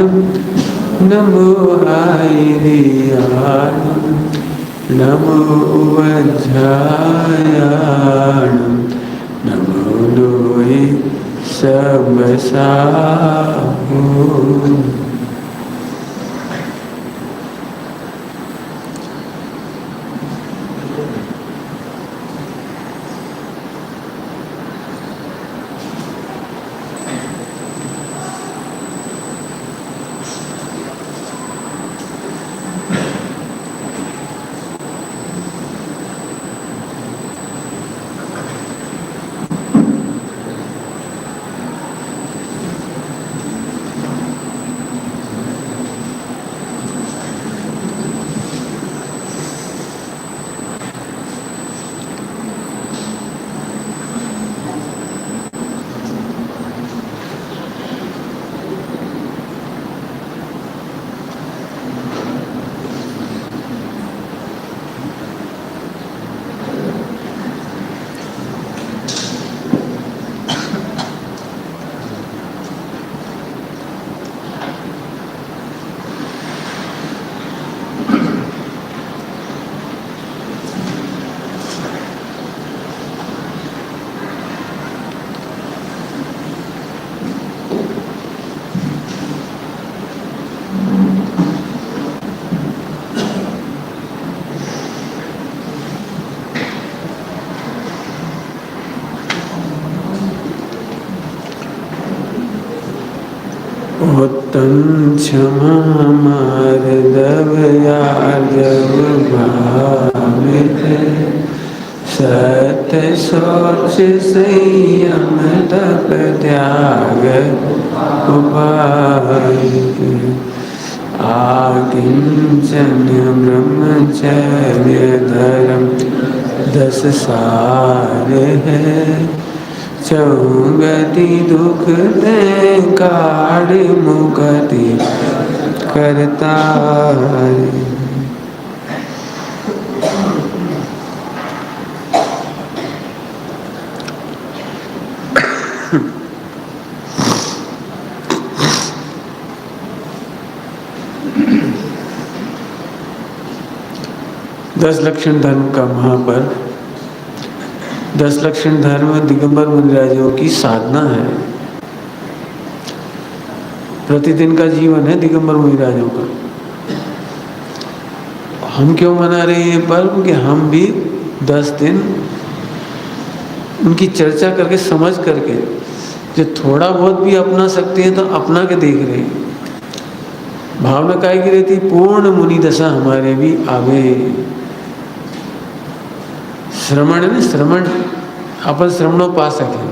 नमो आयर्याणं नमो वज्रायाणं नमो लोये सबसाहो। उत्तम क्षमा मार्दव यादव भावित सत्य शौच संयम तप त्याग उपाय आकिंचन ब्रह्मचर्य धर्म 10 सार है चौगति दुख दे काढ़ मुक्ति करता है। 10 लक्षण धर्म का महापर्व। 10 लक्षण धर्म दिगंबर मुनिराजों की साधना है, प्रतिदिन का जीवन है दिगंबर मुनिराजों का। हम क्यों मना रहे हैं पर्व कि हम भी 10 दिन उनकी चर्चा करके समझ करके जो थोड़ा बहुत भी अपना सकते हैं तो अपना के देख रहे हैं। भावना काय की रहती पूर्ण मुनि दशा हमारे भी आवे। श्रवण है ना, श्रवण अपन श्रवणोपासक है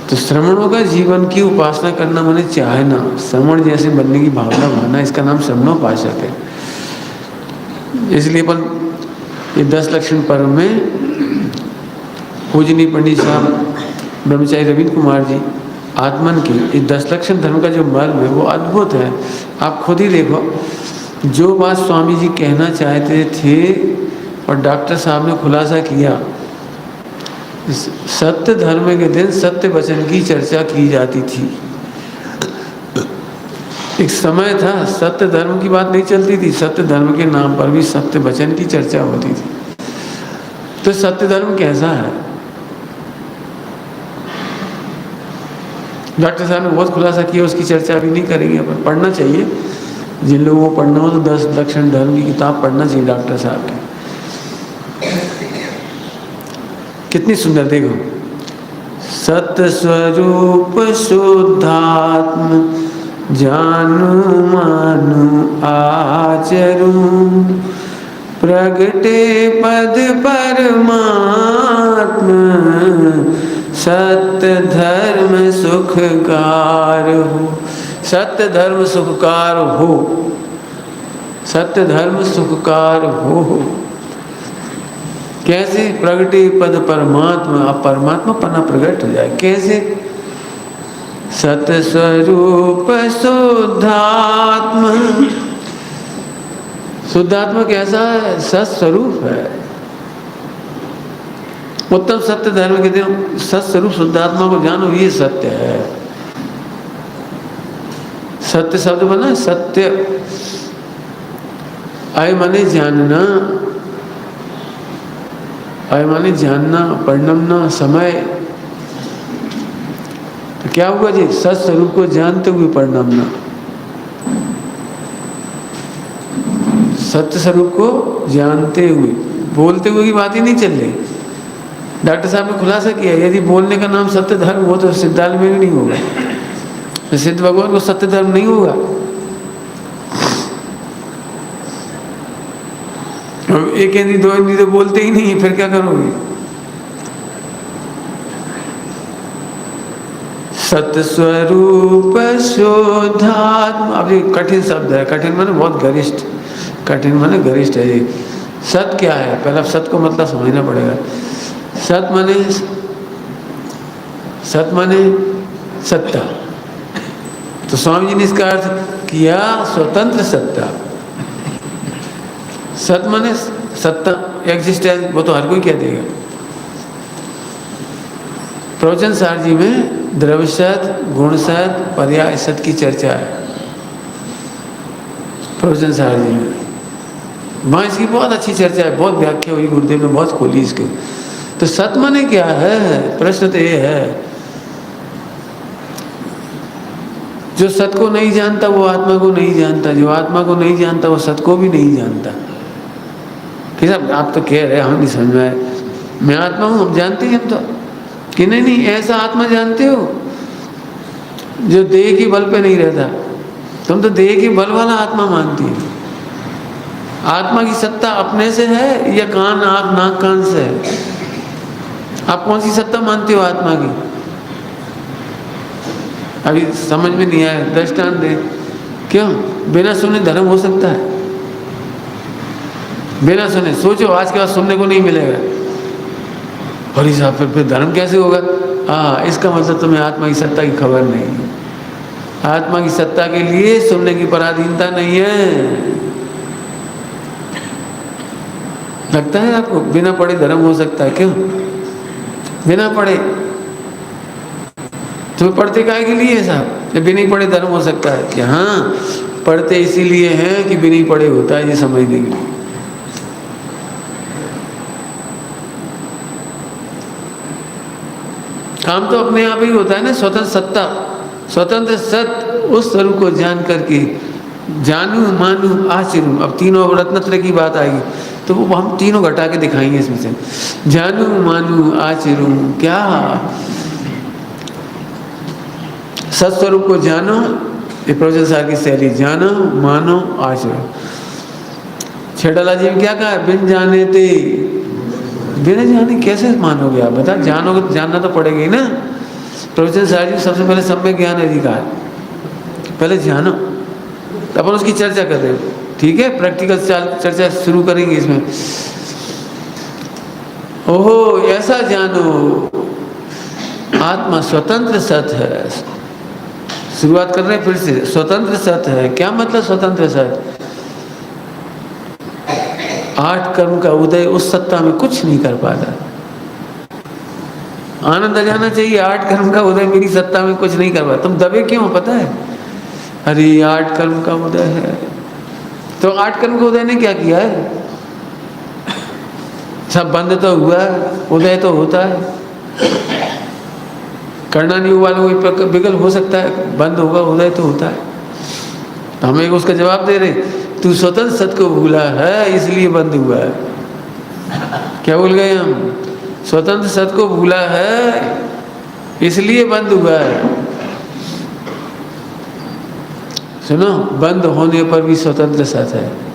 तो श्रवणों का जीवन की उपासना करना मैंने चाहना, श्रवण जैसे बनने की भावना माना, इसका नाम श्रवणोपासक है। इसलिए अपन ये 10 लक्षण पर्व में पूजनीय पंडित साहब ब्रह्मचारी रविंद्र कुमार जी आत्मन की ये 10 लक्षण धर्म का जो मर्म है वो अद्भुत है। आप खुद ही देखो, जो बात स्वामी जी कहना चाहते थे और डॉक्टर साहब ने खुलासा किया, सत्य धर्म के दिन सत्य वचन की चर्चा की जाती थी। एक समय था सत्य धर्म की बात नहीं चलती थी, सत्य धर्म के नाम पर भी सत्य वचन की चर्चा होती थी। तो सत्य धर्म कैसा है? डॉक्टर साहब ने बहुत खुलासा किया, उसकी चर्चा अभी नहीं करेंगे। अपन पढ़ना चाहिए, जिन लोगों को पढ़ना हो तो 10 लक्षण धर्म की किताब पढ़ना चाहिए डॉक्टर साहब की। कितनी सुंदर, देखो, सत्य स्वरूप शुद्धात्म जानू मानू आचरू प्रगटे पद परमात्म सत्य धर्म सुखकार हो। सत्य धर्म सुखकार हो, सत्य धर्म सुखकार हो। कैसे? प्रगटे पद परमात्मा, अब परमात्मा पन्ना प्रकट हो जाए। कैसे? सत्य स्वरूप शुद्धात्मा। शुद्धात्मा कैसा है? सत्स्वरूप है। उत्तम सत्य धर्म के दिन सत्स्वरूप शुद्धात्मा को जानो, ये सत्य है। सत्य शब्द बना सत्य, आय माने जानना, आय माने जानना, परिणमना, समय। तो क्या हुआ जी? सत स्वरूप को जानते हुए परिणमना, सत्य स्वरूप को जानते हुए, बोलते हुए की बात ही नहीं चल रही। डॉक्टर साहब ने खुलासा किया, यदि बोलने का नाम सत्य धर्म हो तो सिद्धांत में भी नहीं होगा, तो सिद्ध भगवान को सत्य धर्म नहीं होगा। एक हिंदी दो हिंदी तो बोलते ही नहीं, फिर क्या करोगे? सत्य स्वरूप शोधात्म, अब ये कठिन शब्द है, कठिन माने बहुत गरिष्ठ, कठिन माने गरिष्ठ है ये। सत क्या है? पहला सत को मतलब समझना पड़ेगा। सत माने सत्ता। तो स्वामी जी ने इसका अर्थ किया स्वतंत्र सत्ता। सत माने सत्ता, एग्जिस्टेंस, वो तो हर कोई कह देगा। प्रवचन सार जी में द्रव्य सत, गुण सत, पर्याय सत की चर्चा है प्रवचन सार जी में। वहाँ इसकी बहुत अच्छी चर्चा है, बहुत व्याख्या हुई, गुरुदेव ने बहुत खोली इसके। तो सत माने क्या है? प्रश्न तो ये है, जो सत को नहीं जानता वो आत्मा को नहीं जानता, जो आत्मा को नहीं जानता वो सत को भी नहीं जानता। ठीक है, आप तो कह रहे हम नहीं समझ में आए, मैं आत्मा हूँ, हम जानते हैं हम तो, कि नहीं ऐसा आत्मा जानते हो जो देह की बल पे नहीं रहता। तुम तो देह की बल वाला आत्मा मानती है। आत्मा की सत्ता अपने से है या कान आँख नाक कान से है? आप कौन सी सत्ता मानते हो आत्मा की? अभी समझ में नहीं आया, दृष्टांत दे। क्यों? बिना सुने धर्म हो सकता है? बिना सुने सोचो, आज के बाद सुनने को नहीं मिलेगा, और साहब फिर धर्म कैसे होगा? हाँ, इसका मतलब तुम्हें आत्मा की सत्ता की खबर नहीं है। आत्मा की सत्ता के लिए सुनने की पराधीनता नहीं है। लगता है आपको बिना पढ़े धर्म हो सकता है? क्यों बिना पढ़े? तुम्हें पढ़ते काहे के लिए साहब? जब बिना पढ़े धर्म हो सकता है? कि हाँ, पढ़ते इसीलिए हैं कि बिना पढ़े होता है, ये समझने के लिए। काम तो अपने आप ही होता है ना, स्वतंत्र सत्ता, स्वतंत्र सत्य, उस स्वरूप को जान करके जानू मानू आचरू। अब तीनों रत्नत्रय की बात आएगी तो वो हम तीनों घटा के दिखाएंगे इसमें से। जानू मानू आचरू, क्या सत्स्वरूप को जानो, ये प्रवचन सार की शैली, जानो मानो आचरो। छेड़ाला जी ने क्या कहा? बिन जाने ते, बिना जाने कैसे मानोगे आप? बता, जानोगे तो जानना तो पड़ेगा ही ना। प्रवचन सार जी सबसे पहले सम्यक ज्ञान अधिकार, पहले जानो, तब अपन उसकी चर्चा कर रहे हैं। ठीक है, प्रैक्टिकल चर्चा शुरू करेंगे इसमें। ओहो, ऐसा जानो, आत्मा स्वतंत्र सत है। शुरुआत कर रहे हैं फिर से, स्वतंत्र सत है। क्या मतलब स्वतंत्र सत? 8 कर्म का उदय उस सत्ता में कुछ नहीं कर पाता। आनंद आ जाना चाहिए, 8 कर्म का उदय मेरी सत्ता में कुछ नहीं कर पाता। तुम दबे क्यों पता है? अरे 8 कर्म का उदय है, तो 8 कर्म का उदय ने क्या किया है? सब बंद तो हुआ है, उदय तो होता है। करना नहीं हुआ कोई विकल्प हो सकता है, बंद होगा, उदय तो होता है। तो हम एक उसका जवाब दे रहे, तू स्वतंत्र सत्य को भूला है इसलिए बंद हुआ है। क्या भूल गए हम? स्वतंत्र सत्य को भूला है इसलिए बंद हुआ है। सुनो, बंद होने पर भी स्वतंत्र सत्य है।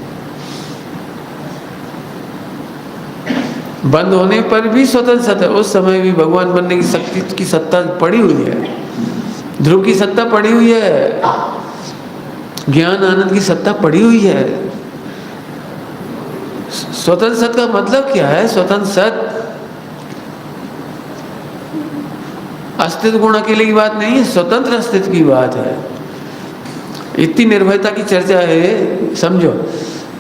बंद होने पर भी स्वतंत्र सत्य है। उस समय भी भगवान बनने की शक्ति की सत्ता पड़ी हुई है, ध्रुव की सत्ता पड़ी हुई है, ज्ञान आनंद की सत्ता पड़ी हुई है। स्वतंत्र सत्य का मतलब क्या है? स्वतंत्र सत्य अस्तित्व गुण अकेले की बात नहीं है, स्वतंत्र अस्तित्व की बात है। इतनी निर्भयता की चर्चा है, समझो।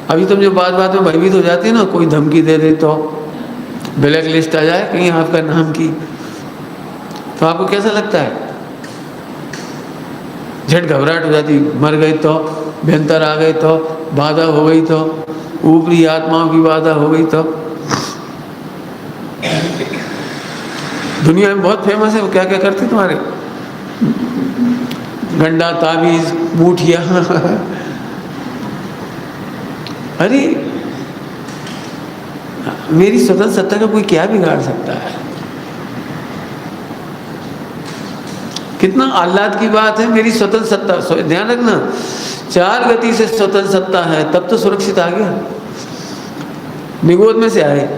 अभी तुम जो बात बात में भयभीत हो जाते हैं ना, कोई धमकी दे दे तो ब्लैक लिस्ट आ जाए कहीं आपका नाम की, तो आपको कैसा लगता है? झट घबराहट हो जाती, मर गए तो, भयंतर आ गए तो, बाधा हो गई तो, ऊपरी आत्माओं की बाधा हो गई तो। दुनिया में बहुत फेमस है, वो क्या क्या करते तुम्हारे, गंडा, ताबीज, बूटिया। अरे मेरी स्वतंत्र सत्ता का कोई क्या बिगाड़ सकता है? कितना आह्लाद की बात है, मेरी स्वतंत्र सत्ता। ध्यान रखना, 4 गति से स्वतंत्र सत्ता है, तब तो सुरक्षित आ गया। निगोद में से आए।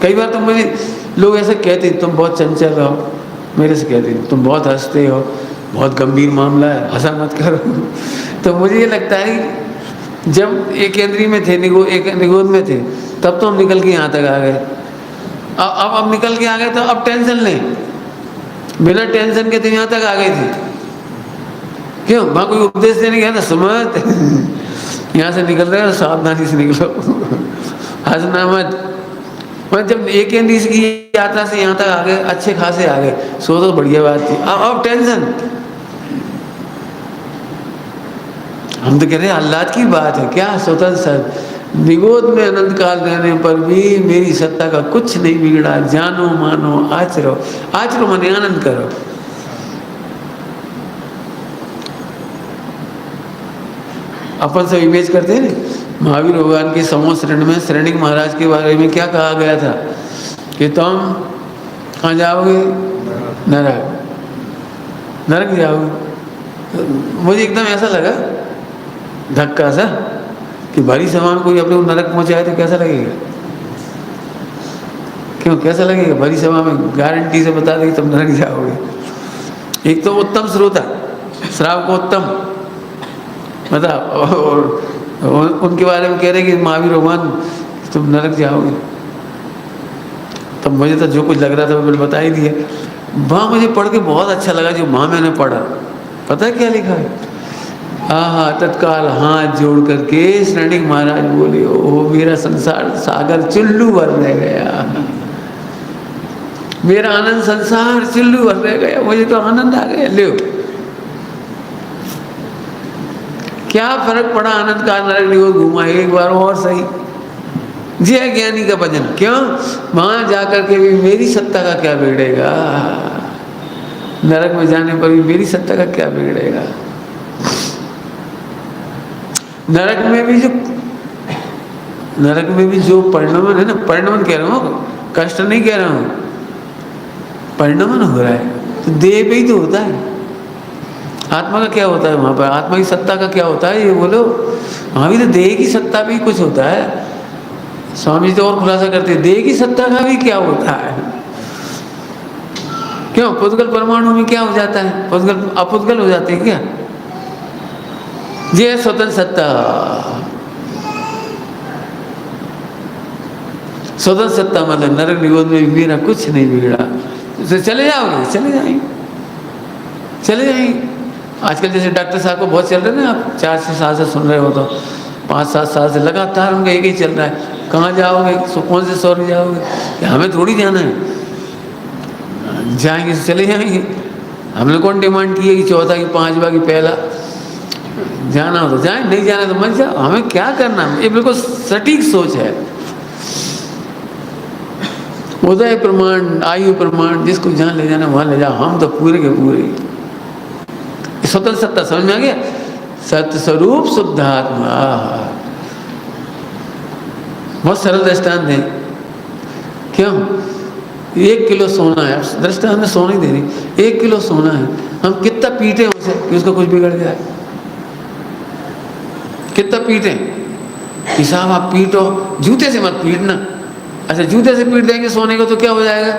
कई बार तो मुझे लोग ऐसे कहते तुम बहुत चंचल हो, मेरे से कहते तुम बहुत हंसते हो, बहुत गंभीर मामला है, हंसा मत करो। तो मुझे ये लगता है कि जब एक केंद्रीय में थे, निगोद में थे, तब तो हम निकल के यहाँ तक आ गए। अब निकल के आ गए तो अब टेंशन लें, बिना टेंशन के तो यहाँ तक आ गए थे। क्यों? वहाँ कोई उपदेश देने गया था, समझ यहाँ से निकल रहे हो सावधानी से निकलो, हंसना मत। मैं जब एक केंद्रीय की यात्रा से यहाँ तक आ गए, अच्छे खासे आ गए, सो तो बढ़िया बात थी। अब टेंशन, हम तो कह रहे हैं आह्लाद की बात है। क्या स्वतंत्र निगोद में अनंत काल रहने पर भी मेरी सत्ता का कुछ नहीं बिगड़ा। जानो मानो आचरो, आचरो माने आनंद करो। अपन सब इमेज करते हैं ना, महावीर भगवान के समूह श्रेणी में श्रेणी महाराज के बारे में क्या कहा गया था कि तुम कहाँ जाओगे? नरक, नरक जाओगे। मुझे एकदम ऐसा लगा धक्का सा कि भारी सामान कोई अपने को नरक पहुंचाए तो कैसा लगेगा? क्यों कैसा लगेगा? भारी सामान में गारंटी से बता देगी तुम नरक जाओगे। एक तो उत्तम श्रोता, श्राव को उत्तम बता, और उनके बारे में कह रहे कि महावीर भगवान तुम नरक जाओगे। तब मुझे तो जो कुछ लग रहा था मैंने बता ही दिया। वहाँ मुझे पढ़ के बहुत अच्छा लगा जो वहाँ मैंने पढ़ा। पता है क्या लिखा है? हाँ, तत्काल हाथ जोड़ करके श्रेणिक महाराज बोले, ओ मेरा संसार सागर चुल्लू भर रह गया, मेरा आनंद संसार चुल्लू भर रह गया, मुझे तो आनंद आ गया। ले क्या फर्क पड़ा? आनंद का नरक निगोद घूमा एक बार और सही। जय ज्ञानी का भजन। क्यों? वहां जाकर के भी मेरी सत्ता का क्या बिगड़ेगा? नरक में जाने पर भी मेरी सत्ता का क्या बिगड़ेगा? नरक में भी जो परिणमन है ना, परिणमन कह रहा हूँ, कष्ट नहीं कह रहा हूँ, परिणमन हो रहा है तो देह पे ही तो होता है। आत्मा का क्या होता है वहाँ पर? आत्मा की सत्ता का क्या होता है ये बोलो? वहाँ भी तो देह की सत्ता भी कुछ होता है। स्वामी जी तो और खुलासा करते हैं, देह की सत्ता का भी क्या होता है। क्यों? पुद्गल परमाणु में क्या हो जाता है? पुद्गल अपुद्गल हो जाते हैं क्या? ये स्वतंत्र सत्ता। स्वतंत्र सत्ता मतलब नरक निगोद में मेरा कुछ नहीं बिगड़ा। तो चले जाओगे? चले जाएंगे, चले जाएंगे। आजकल जैसे डॉक्टर साहब को बहुत चल रहे हैं ना, आप 4-6 साल से सुन रहे हो तो 5-7 साल से लगातार उनका एक ही चल रहा है। कहाँ जाओगे? कौन से स्वर्ग जाओगे? हमें थोड़ी जाना है, जाएंगे तो चले जाएंगे। हमने कौन डिमांड की है कि चौथा कि पांचवा कि पहला? जाना हो तो जाए, नहीं जाना तो मत जाओ। हमें क्या करना? ये बिल्कुल सटीक सोच है। उदय प्रमाण, आयु प्रमाण, जिसको जहाँ ले जाना वहाँ ले जाओ। हम तो पूरे के पूरे स्वतंत्र सत्ता। समझ में आ गया? सत्य स्वरूप शुद्धात्मा। बहुत सरल दृष्टांत है। क्यों? 1 किलो सोना है, दृष्टांत में सोना ही दे रही। 1 किलो सोना है, हम कितना पीटे उसे कि उसका कुछ बिगड़ जाए? कितना पीटे? हिसाब आप पीटो, जूते से मत पीटना। अच्छा, जूते से पीट देंगे सोने को तो क्या हो जाएगा?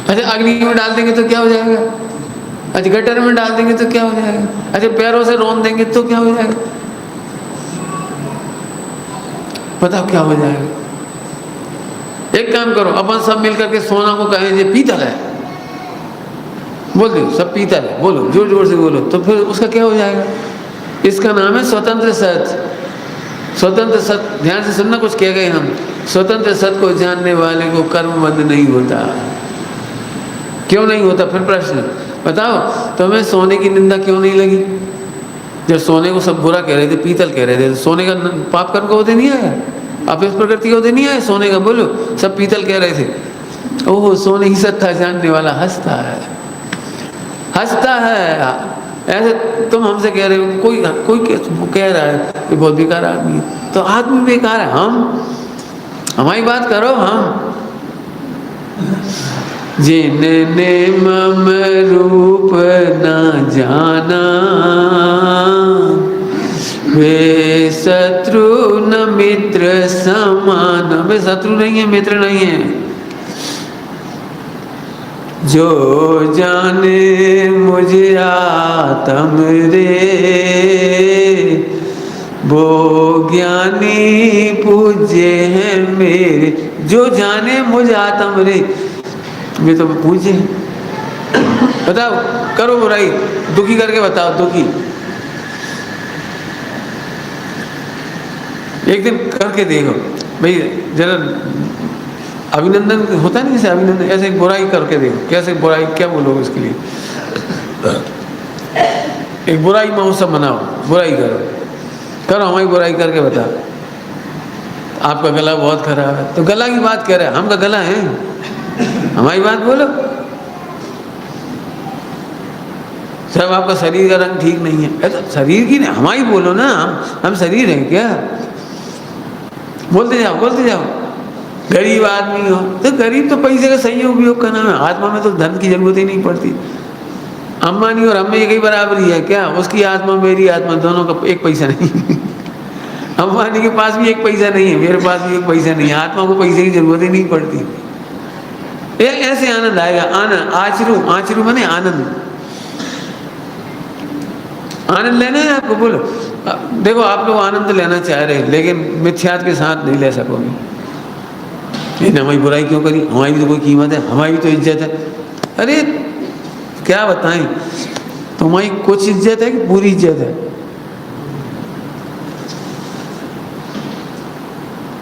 अच्छा, अग्नि में डाल देंगे तो क्या हो जाएगा? अच्छा, गटर में डाल देंगे तो क्या हो जाएगा? अच्छा, पैरों से रौंद देंगे तो क्या हो जाएगा? बताओ क्या हो जाएगा? एक काम करो, अपन सब मिलकर के सोना को कहें ये पीतल है, बोल दो सब पीतल है, बोलो जोर जोर से बोलो, तो फिर उसका क्या हो जाएगा? इसका नाम है स्वतंत्र सत्य। स्वतंत्र सत्य, ध्यान से सुनना, कुछ कह गए हम। स्वतंत्र सत्य को जानने वाले को कर्मबंध नहीं होता। क्यों नहीं होता? फिर प्रश्न, बताओ तुम्हें सोने की निंदा क्यों नहीं लगी? जब सोने को सब बुरा कह रहे थे, पीतल कह रहे थे, सोने का पाप कर्म का उदय नहीं आया, अपेक्ष प्रकृति का उदय नहीं आया सोने का? बोलो, सब पीतल कह रहे थे। ओह, सोने की सत्ता जानने वाला हंसता है, हंसता है। ऐसे तुम हमसे कह रहे हो, कोई कह रहा है कि बहुत बेकार आदमी है, तो आदमी बेकार है, हम हमारी बात करो। हम जिनने मम रूप न जाना, वे शत्रु न मित्र समान। वे शत्रु नहीं है, मित्र नहीं है। जो जाने मुझे आत्म रे, वो ज्ञानी पूज्य है मेरे। जो जाने मुझे आत्म रे, वे तो पूज्य है। बताओ, करो बुराई, दुखी करके बताओ, दुखी एक दिन करके देखो भाई, जरा अभिनंदन होता नहीं, जैसे अभिनंदन, ऐसे एक बुराई करके देखो। कैसे बुराई, क्या बोलोगे इसके लिए? एक बुराई महोत्सव मनाओ, बुराई करो, हमारी बुराई करके बताओ। आपका गला बहुत खराब है, तो गला की बात कह रहे हैं, हम का गला है, हमारी बात बोलो। सब आपका शरीर का रंग ठीक नहीं है, ऐसा शरीर की नहीं, हमारी बोलो ना। हम शरीर हैं क्या? बोलते जाओ। गरीब आदमी हो तो गरीब, तो पैसे का सही उपयोग करना है। आत्मा में तो धन की जरूरत ही नहीं पड़ती। अंबानी और हम में एक ही बराबरी है क्या? उसकी आत्मा मेरी आत्मा दोनों का एक पैसा नहीं। अंबानी के पास भी एक पैसा नहीं है, मेरे पास भी एक पैसा नहीं है। आत्मा को पैसे की जरूरत ही नहीं पड़ती। ऐसे आनंद आएगा। आनंद, आचरू माने आनंद। आनंद लेना है आपको, बोलो। देखो, आप लोग आनंद लेना चाह रहे हैं, लेकिन मिथ्यात के साथ नहीं ले सकोगे। लेकिन हमारी बुराई क्यों करी? हमारी भी तो कोई कीमत है, हमारी भी तो इज्जत है। अरे क्या बताएं, तुम्हारी कुछ इज्जत है कि पूरी इज्जत है?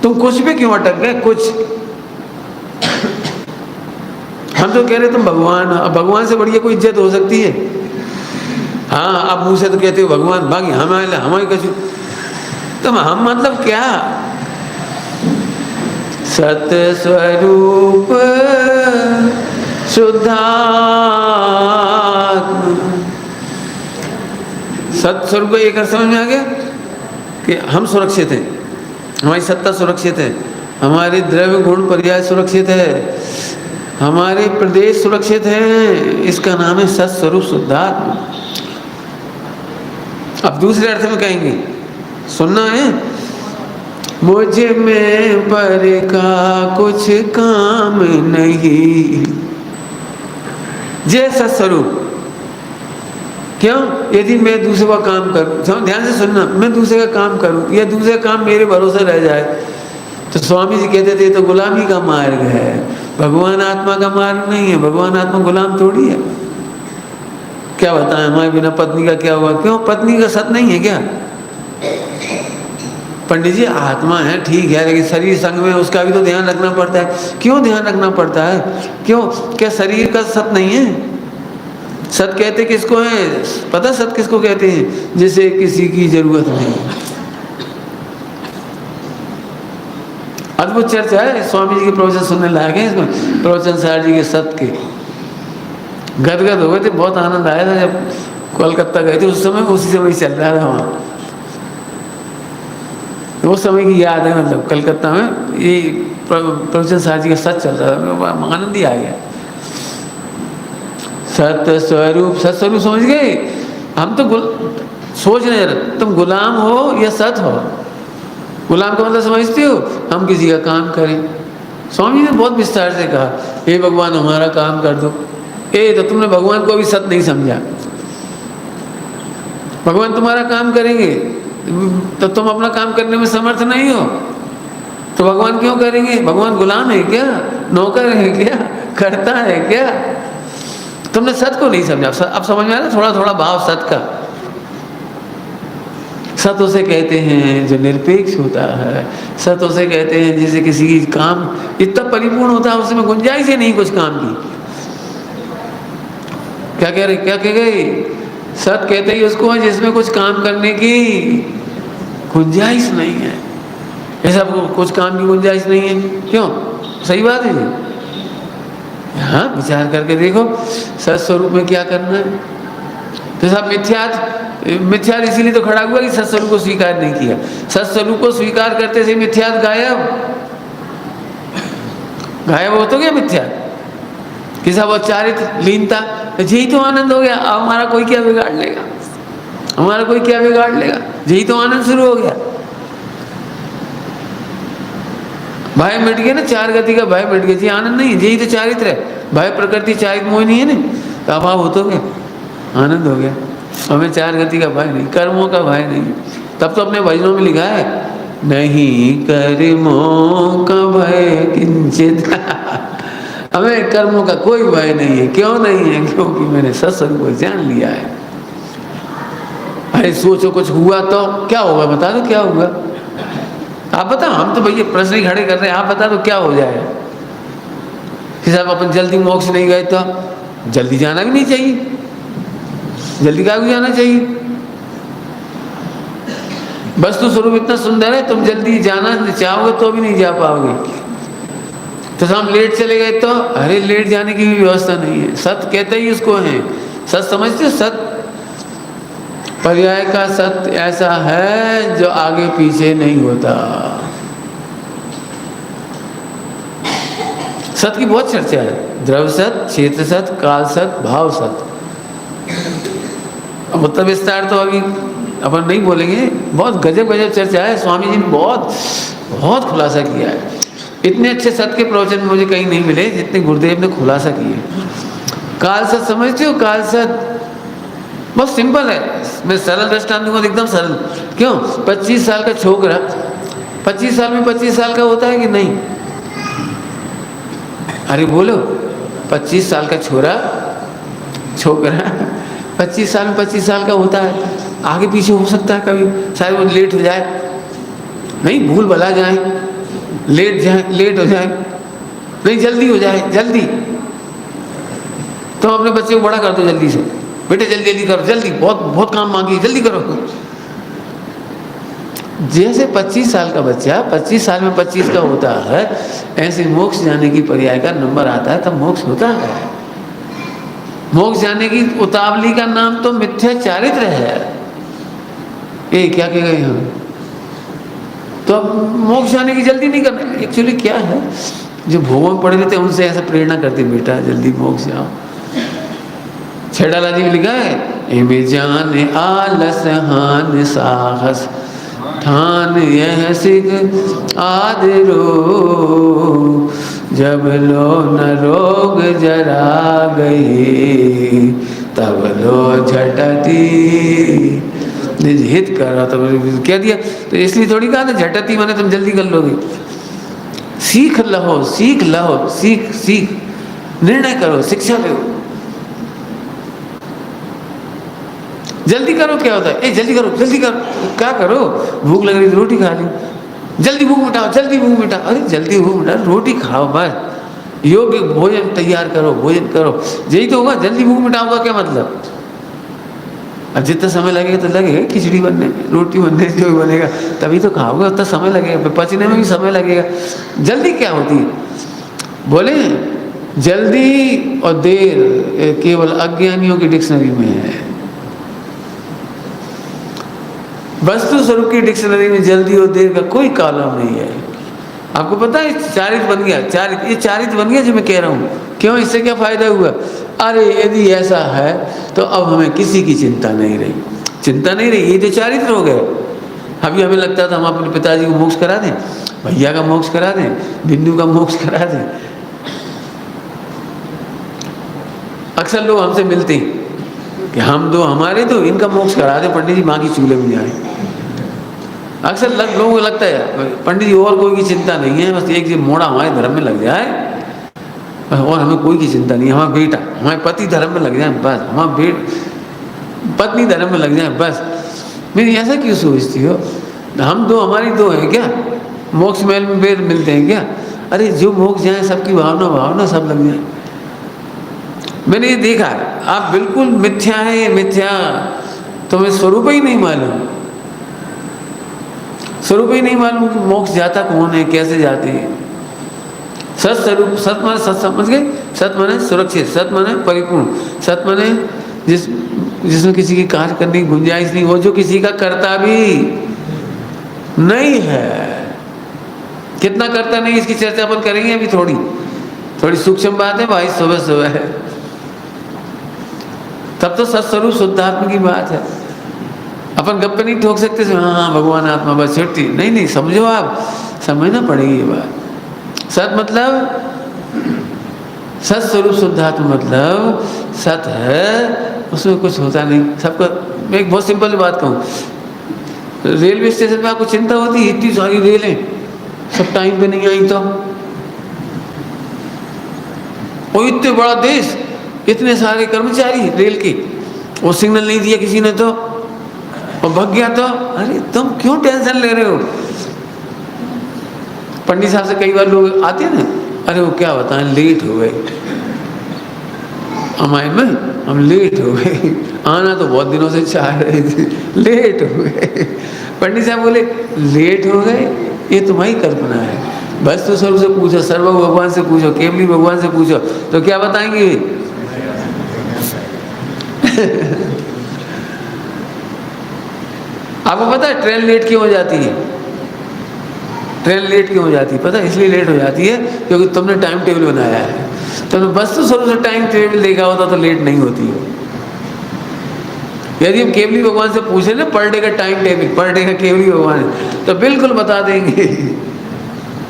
तुम कुछ पे क्यों अटक गए? कुछ हम तो कह रहे तुम भगवान, अब भगवान से बढ़िया कोई इज्जत हो सकती है? हाँ, आप मुंह से तो कहते हो भगवान, बाकी हमारी कछु, तुम हम मतलब क्या? सत्य स्वरूप शुद्धात्मा। सत्य स्वरूप को एक समझ में आ गया कि हम सुरक्षित हैं, हमारी सत्ता सुरक्षित है, हमारे द्रव्य गुण पर्याय सुरक्षित है, हमारे प्रदेश सुरक्षित है। इसका नाम है सत्य स्वरूप शुद्धात्मा। अब दूसरे अर्थ में कहेंगे, सुनना है। मुझ में पर का कुछ काम नहीं, जैसा स्वरूप। क्यों? यदि मैं दूसरे का काम करूं, ध्यान से सुनना, मैं दूसरे का काम करूं या दूसरे का काम मेरे भरोसे रह जाए, तो स्वामी जी कहते थे तो गुलामी का मार्ग है, भगवान आत्मा का मार्ग नहीं है। भगवान आत्मा गुलाम थोड़ी है। क्या बताएं, हमारे बिना पत्नी का क्या हुआ? क्यों? पत्नी का सत नहीं है क्या? पंडित जी, आत्मा है ठीक है, लेकिन शरीर संग में उसका भी तो ध्यान रखना पड़ता है। क्यों ध्यान रखना पड़ता है? क्यों? क्या शरीर का सत नहीं है? सत कहते किसको है पता? सत किसको कहते हैं? जिसे किसी की जरूरत नहीं। अद्भुत चर्चा है, स्वामी जी के प्रवचन सुनने लायक है। इसमें प्रवचन सार जी के सत के गदगद हो गए थे, बहुत आनंद आया था। जब कोलकाता गए थे उस समय, उसी समय चल रहा था वहाँ, उस समय की याद है। मतलब कलकत्ता में ये प्रवचन सार जी का सत चल रहा था, आनंद ही आ गया। सत्य स्वरूप, सत स्वरूप समझ गए? हम तो सोच रहे तुम गुलाम हो या सत हो। गुलाम का मतलब समझते हो? हम किसी का काम करें। स्वामी ने बहुत विस्तार से कहा, हे भगवान हमारा काम कर दो। तो तुमने भगवान को अभी सत नहीं समझा। भगवान तुम्हारा काम करेंगे तो तुम अपना काम करने में समर्थ नहीं हो, तो भगवान क्यों करेंगे? भगवान गुलाम है क्या? नौकर है क्या? करता है क्या? तुमने सत को नहीं समझा। अब समझ में आ रहा थोड़ा थोड़ा भाव सत का। सत उसे कहते हैं जो निरपेक्ष होता है। सत उसे कहते हैं जिसे किसी की काम इतना परिपूर्ण होता है उसमें गुंजाइश ही नहीं कुछ काम की। क्या कह रहे, क्या कह गए? सत कहते ही उसको है जिसमें कुछ काम करने की गुंजाइश नहीं है। ऐसा कुछ काम की गुंजाइश नहीं है, क्यों? सही बात है जी। हाँ, विचार करके देखो सत स्वरूप में क्या करना है। तो सब मिथ्यात इसीलिए तो खड़ा हुआ कि सत स्वरूप को स्वीकार नहीं किया। सत स्वरूप को स्वीकार करते से मिथ्यात गायब हो तो गया मिथ्यात। कि सब चारित्र लीनता, यही तो आनंद हो गया। अब हमारा कोई क्या बिगाड़ लेगा, हमारा कोई क्या बिगाड़ लेगा, यही तो आनंद शुरू हो गया। भय मिट गया ना, चार गति का भय मिट गया जी, आनंद नहीं है, यही तो चारित्र है। भय प्रकृति चारित्र मोह नहीं है ना, तो अभाव हो तो गया, आनंद हो गया। हमें चार गति का भय नहीं, कर्मों का भय नहीं। तब तो अपने भजनों में लिखा है, नहीं कर्मों का भय किंचित हमें कर्मों का कोई भय नहीं है। क्यों नहीं है? क्योंकि मैंने सत्संग को जान लिया है। अरे सोचो कुछ हुआ तो क्या होगा, बता दो क्या होगा। आप बताओ, हम तो भैया प्रश्न ही खड़े कर रहे हैं, आप बता दो क्या हो जाएगा। कि साहब अपन जल्दी मोक्ष नहीं गए तो जल्दी जाना भी नहीं चाहिए, जल्दी क्या भी जाना चाहिए। वस्तु स्वरूप इतना सुंदर है, तुम जल्दी जाना चाहोगे तो भी नहीं जा पाओगे। तो हम लेट चले गए तो अरे लेट जाने की भी व्यवस्था नहीं है। सत कहते ही उसको है, सत समझते हो? सत पर्याय का सत्य ऐसा है जो आगे पीछे नहीं होता। सत की बहुत चर्चा है, द्रव्य सत, क्षेत्र सत, काल सत, भाव सत। मतलब विस्तार तो अभी अपन नहीं बोलेंगे, बहुत गजब गजब चर्चा है। स्वामी जी ने बहुत खुलासा किया है। इतने अच्छे सत के प्रवचन मुझे कहीं नहीं मिले जितने गुरुदेव ने खुलासा किए। काल सत समझते हो? काल सत बहुत सिंपल है, मैं सरल दृष्टांत दूंगा, एकदम सरल। क्यों? 25 साल का छोकरा 25 साल में 25 साल का होता है कि नहीं? अरे बोलो, 25 साल का छोकरा 25 साल में 25 साल का होता है। आगे पीछे हो सकता है, कभी शायद वो लेट हो जाए, नहीं भूल भला जाए, लेट हो जाए, नहीं जल्दी हो जाए, जल्दी। तो अपने बच्चे को बड़ा कर दो जल्दी से, बेटे जल्दी जल्दी करो, जल्दी, बहुत काम मांगी, जल्दी करो। जैसे 25 साल का बच्चा 25 साल में 25 का होता है, ऐसे मोक्ष जाने की पर्याय का नंबर आता है, तब मोक्ष होता है। मोक्ष जाने की उतावली का नाम तो मिथ्या चारित्र है। ये क्या कह गए हम? तो अब मोक्ष जाने की जल्दी नहीं करना। एक्चुअली क्या है, जो भोगों में पड़े रहते हैं उनसे ऐसा प्रेरणा करते, बेटा जल्दी मोक्ष जाओ। छेड़ाला जी ने लिखा है, एमे जान आलस हान साहस ठान यह सिख आदरो, जब लो न रोग जरा गई तब लो झटती निज हित करा। तो क्या दिया, तो इसलिए थोड़ी कहा था झटती माने तुम जल्दी कर लोगे। सीख लो, सीख लो, सीख निर्णय करो, शिक्षा लो, जल्दी करो। क्या होता है, ए जल्दी करो, जल्दी करो, क्या करो? भूख लग रही तो रोटी खा ली, जल्दी भूख मिटाओ, जल्दी भूख मिटाओ। अरे जल्दी भूख मिटाओ, रोटी खाओ, बस योग्य भोजन तैयार करो, भोजन करो, यही तो होगा। जल्दी भूख मिटाओ का क्या मतलब? अब जितना समय लगेगा तो लगेगा, खिचड़ी बनने में, रोटी बनने में, जो भी बनेगा तभी तो खाओगे, उतना समय लगेगा, पचने में भी समय लगेगा। जल्दी क्या होती है? बोले जल्दी और देर केवल अज्ञानियों की डिक्शनरी में है। वस्तु स्वरूप की डिक्शनरी में जल्दी और देर का कोई कॉलम नहीं है। आपको पता है चारित्र बन गया, ये चारित्र बन गया जो मैं कह रहा हूँ। क्यों? इससे क्या फायदा हुआ? अरे यदि ऐसा है तो अब हमें किसी की चिंता नहीं रही, चिंता नहीं रही, ये तो चारित्र हो गए। अभी हमें लगता था हम अपने पिताजी को मोक्ष करा दें, भैया का मोक्ष करा दें, बिन्नू का मोक्ष करा दें। अक्सर लोग हमसे मिलते हैं कि हम दो हमारे तो इनका मोक्ष करा दें, पंडित जी माँ की चूल्हे में जाए। अक्सर लोगों को लगता है पंडित जी और कोई की चिंता नहीं है, बस एक जो मोड़ा हमारे धर्म में लग जाए और हमें कोई की चिंता नहीं है। हमारा बेटा, हमारे पति धर्म में लग जाए बस, हमारा पत्नी धर्म में लग जाए बस। मेरी ऐसा क्यों सोचती हो? हम दो, हमारी दो हैं क्या? मोक्ष महल में बेर मिलते हैं क्या? अरे जो मोक्ष जाए सबकी भावना सब लग जाए। मैंने ये देखा, आप बिल्कुल मिथ्या है, ये मिथ्या, तुम्हें स्वरूप ही नहीं मालूम, स्वरूप ही नहीं मालूम कि मोक्ष जाता कौन है, कैसे जाते हैं। सत स्वरूप, सत माने सत समझ गए, सत माने सुरक्षित, सत माने परिपूर्ण, सत माने जिसमें किसी की कार्य करने की गुंजाइश नहीं, वो जो किसी का करता भी नहीं है। कितना करता नहीं, इसकी चर्चा अपन करेंगे अभी, थोड़ी सूक्ष्म बात है भाई, सुबह सुबह है। तब तो सत्स्वरूप शुद्धात्मा की बात है। अपन गप्पे नहीं ठोक सकते, हाँ भगवान आत्मा बस छुट्टी, नहीं, समझो, आप समझना पड़ेगी ये बात। सत मतलब सत्स्वरूप शुद्धात्मा मतलब सत है, उसमें कुछ होता नहीं सबका। मैं एक बहुत सिंपल बात कहूँ, रेलवे स्टेशन पे आपको चिंता होती है, इतनी सारी रेलें सब टाइम पे नहीं आई तो, और इतने बड़ा देश, इतने सारे कर्मचारी रेल के, वो सिग्नल नहीं दिया किसी ने तो, और भाग गया तो, अरे तुम क्यों टेंशन ले रहे हो। पंडित साहब से कई बार लोग आते हैं ना, अरे वो क्या बताएं, लेट हो गए, हमारे में हम लेट हो गए, आना तो बहुत दिनों से चाह रहे थे, लेट हो गए। पंडित साहब बोले लेट हो गए, ये तुम्हारी कल्पना है, बस तो सर्व से पूछो, सर्व भगवान से पूछो, केवली भगवान से पूछो, तो क्या बताएंगे। आपको पता है ट्रेन लेट क्यों हो जाती है? ट्रेन लेट क्यों हो जाती है पता है? इसलिए लेट हो जाती है क्योंकि तुमने टाइम टेबल बनाया है। तुमने बस तो शुरू से टाइम टेबल देखा होता तो लेट नहीं होती हो। यदि हम केवली भगवान से पूछे ना पर डे का टाइम टेबल, पर डे का केवली भगवान है, तो बिल्कुल बता देंगे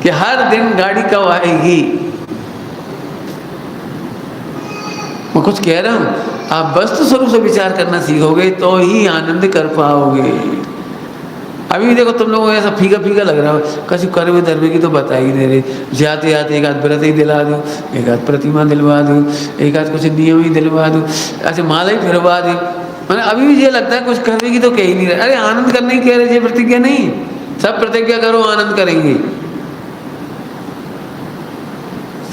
कि हर दिन गाड़ी कब आएगी। मैं कुछ कह रहा हूं, आप वस्तु स्वरूप से विचार करना सीखोगे तो ही आनंद कर पाओगे। अभी देखो तुम लोगों को ऐसा फीका फीका लग रहा हो, कभी कर्म धर्म की तो बता ही नहीं रहे, जाते आते एक आध व्रत ही दिला दो, एक आध प्रतिमा दिलवा दो, एक आध कुछ नियम ही दिलवा दो, अच्छा माला ही फिरवा दो। मैंने अभी भी ये लगता है कुछ करने की तो कह ही नहीं रहे। अरे आनंद करने की कह रहे, प्रतिज्ञा नहीं, सब प्रतिज्ञा करो आनंद करेंगे,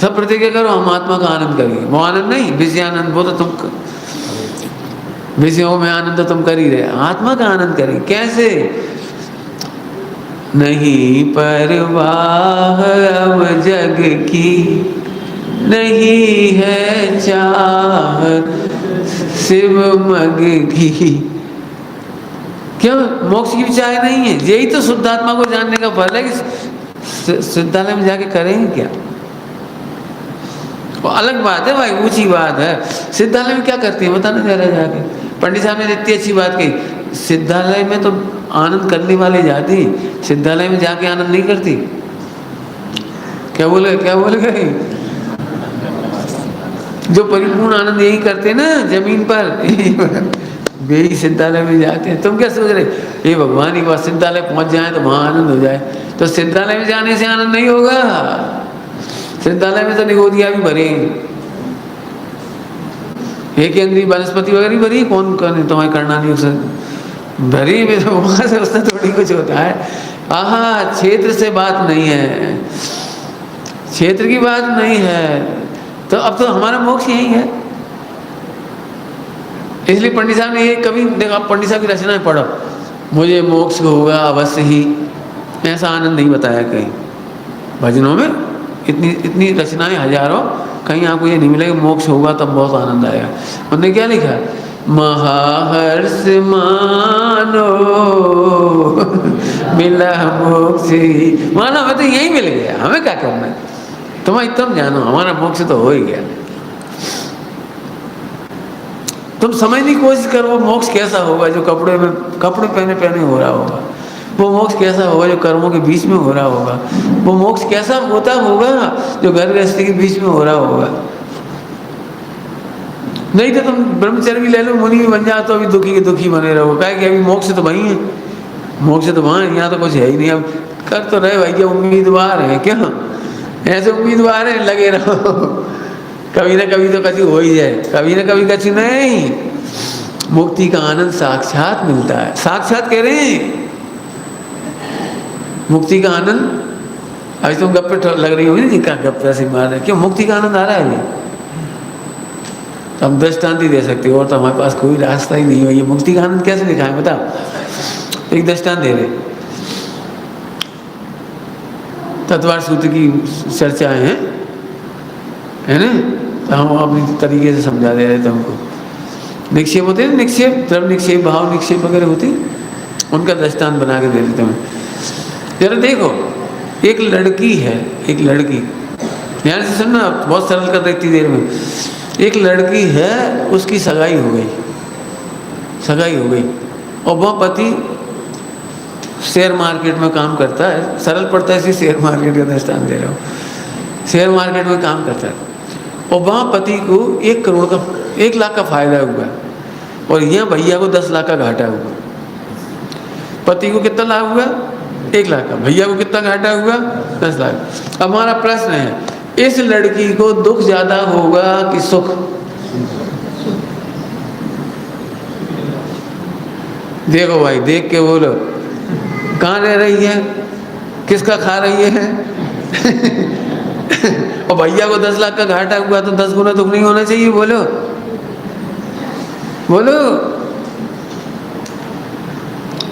सब प्रतिज्ञा करो हम आत्मा का आनंद करेंगे। वो आनंद नहीं, विषय आनंद, वो तो तुम विषयों में आनंद तो तुम कर ही रहे, आत्मा का आनंद करेंगे कैसे? नहीं परवाह अब जग की, नहीं है चाह शिव मग की। क्यों? मोक्ष की चाह नहीं है, यही तो शुद्धात्मा को जानने का फल है कि सिद्धालय में जाके करेंगे क्या। वो अलग बात है भाई, ऊंची बात है। सिद्धालय में क्या करती है बताना जरा जाके। पंडित साहब ने इतनी अच्छी बात कही, सिद्धालय में तो आनंद करने वाले जाती, सिद्धालय में जाके आनंद नहीं करती। क्या बोले गए? जो परिपूर्ण आनंद यही करते ना जमीन पर, वे ही सिद्धालय में जाते हैं। तुम क्या सोच रहे, ये भगवान ही बात सिद्धालय पहुंच जाए तो वहां आनंद हो जाए? तो सिद्धालय में जाने से आनंद नहीं होगा। सिद्धालय में तो निगोदिया भी भरे, एक अंदरी वनस्पति वगैरह भरी, कौन तुम्हारे करना नहीं उसे भरी में, तो वहां से उससे थोड़ी कुछ होता है। आहा, क्षेत्र से बात नहीं है, क्षेत्र की बात नहीं है, तो अब तो हमारा मोक्ष यही है। इसलिए पंडित साहब ने ये कभी देखा, पंडित साहब की रचना में पढ़ो, मुझे मोक्ष होगा अवश्य ही, ऐसा आनंद नहीं बताया कहीं। भजनों में इतनी रचनाएं हजारों, कहीं आपको ये नहीं मिलेगा मोक्ष होगा तब बहुत आनंद आएगा। उन्होंने क्या लिखा, महाहर्ष मानो मिला मोक्ष ही। मानो हमें तो यही मिल गया, हमें क्या करना है, तुम जानो हमारा मोक्ष तो हो ही गया। तुम समझने की कोशिश करो मोक्ष कैसा होगा, जो कपड़े पहने हो रहा होगा। वो मोक्ष कैसा होगा जो कर्मों के बीच में हो रहा होगा। वो मोक्ष कैसा होता होगा जो घर गृहस्थी के बीच में हो रहा होगा। नहीं तो तुम ब्रह्मचर्य भी ले लो, मुनि भी बन जाओ तो अभी दुखी के दुखी बने रहो। क्या कि अभी मोक्ष तो वही है, मोक्ष तो वहाँ है, यहाँ तो कुछ है ही नहीं। अब कर तो रहे भाई, क्या उम्मीदवार है क्या? ऐसे उम्मीदवार है, लगे रहो, कभी ना कभी तो कभी हो ही जाए, कभी ना कभी कभी नहीं। मुक्ति का आनंद साक्षात मिलता है, साक्षात कह रहे हैं मुक्ति का आनंद। अभी तुम गप्पे लग रही होगी ना, क्या गप्पे ऐसे मार रहे, क्यों? मुक्ति का आनंद आ रहा है। हम दृष्टांत ही दे सकते हो, और तो हमारे पास कोई रास्ता ही नहीं है। ये मुक्ति का आनंद कैसे दिखाएं बताओ? एक दृष्टांत दे रहे, तत्वार सूत्र की चर्चाएं हैं, है ना, तो हम अपनी तरीके से समझा दे रहे थे हमको। निक्षेप होते हैं, निक्षेप, द्रव्य निक्षेप, भाव निक्षेप वगैरह होते हैं, उनका दृष्टांत बना के दे देते हैं। जरा देखो, एक लड़की है, एक लड़की, ध्यान से सुनना, बहुत सरल कर देती देर में। एक लड़की है, उसकी सगाई हो गई, सगाई हो गई, और वह पति शेयर मार्केट में काम करता है। सरल पड़ता है इसलिए शेयर मार्केट का दृष्टांत दे रहा हूँ। शेयर मार्केट में काम करता है, और वहाँ पति को 1 करोड़ का, 1 लाख का फायदा हुआ, और यहाँ भैया को 10 लाख का घाटा हुआ। पति को कितना लाभ हुआ? 1 लाख का। भैया को कितना घाटा हुआ? 10 लाख। अब हमारा प्रश्न है, इस लड़की को दुख ज्यादा होगा कि सुख? देखो भाई, देख के बोलो, कहाँ रह रही है, किसका खा रही है? और भैया को 10 लाख का घाटा हुआ तो 10 गुना दुख नहीं होना चाहिए? बोलो बोलो।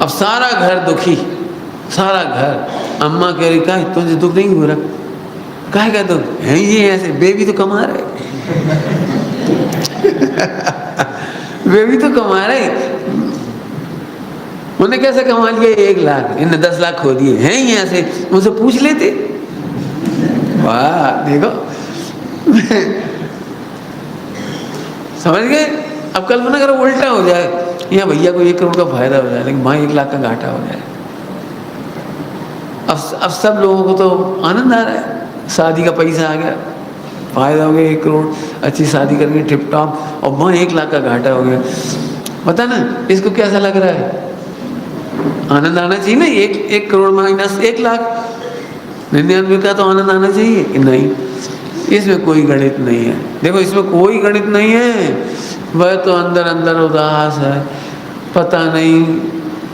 अब सारा घर दुखी, सारा घर। अम्मा कह रही, का तुझे दुख नहीं हो रहा? काहे का दुख है? ये ऐसे बेबी तो कमा रहे, बेबी तो कमा रहे। उन्हें कैसे कमा लिया 1 लाख? इन्हें 10 लाख खो दिए हैं ही ऐसे। मुझसे पूछ लेते। वाह, देखो। समझ गए? अब कल्पना करो उल्टा हो जाए, यहाँ भैया को 1 करोड़ का फायदा हो जाए, लेकिन वहाँ 1 लाख का घाटा हो जाए। अब सब लोगों को तो आनंद आ रहा है, शादी का पैसा आ गया, फायदा हो गया 1 करोड़, अच्छी शादी करके टिप टॉप, और वहाँ 1 लाख का घाटा हो गया। पता ना इसको कैसा लग रहा है? आनंद आना चाहिए ना। 1 करोड़ माइनस 1 लाख, 99 का तो आनंद आना चाहिए कि नहीं? इसमें कोई गणित नहीं है। देखो, इसमें कोई गणित नहीं है। वह तो अंदर अंदर उदास है। पता नहीं,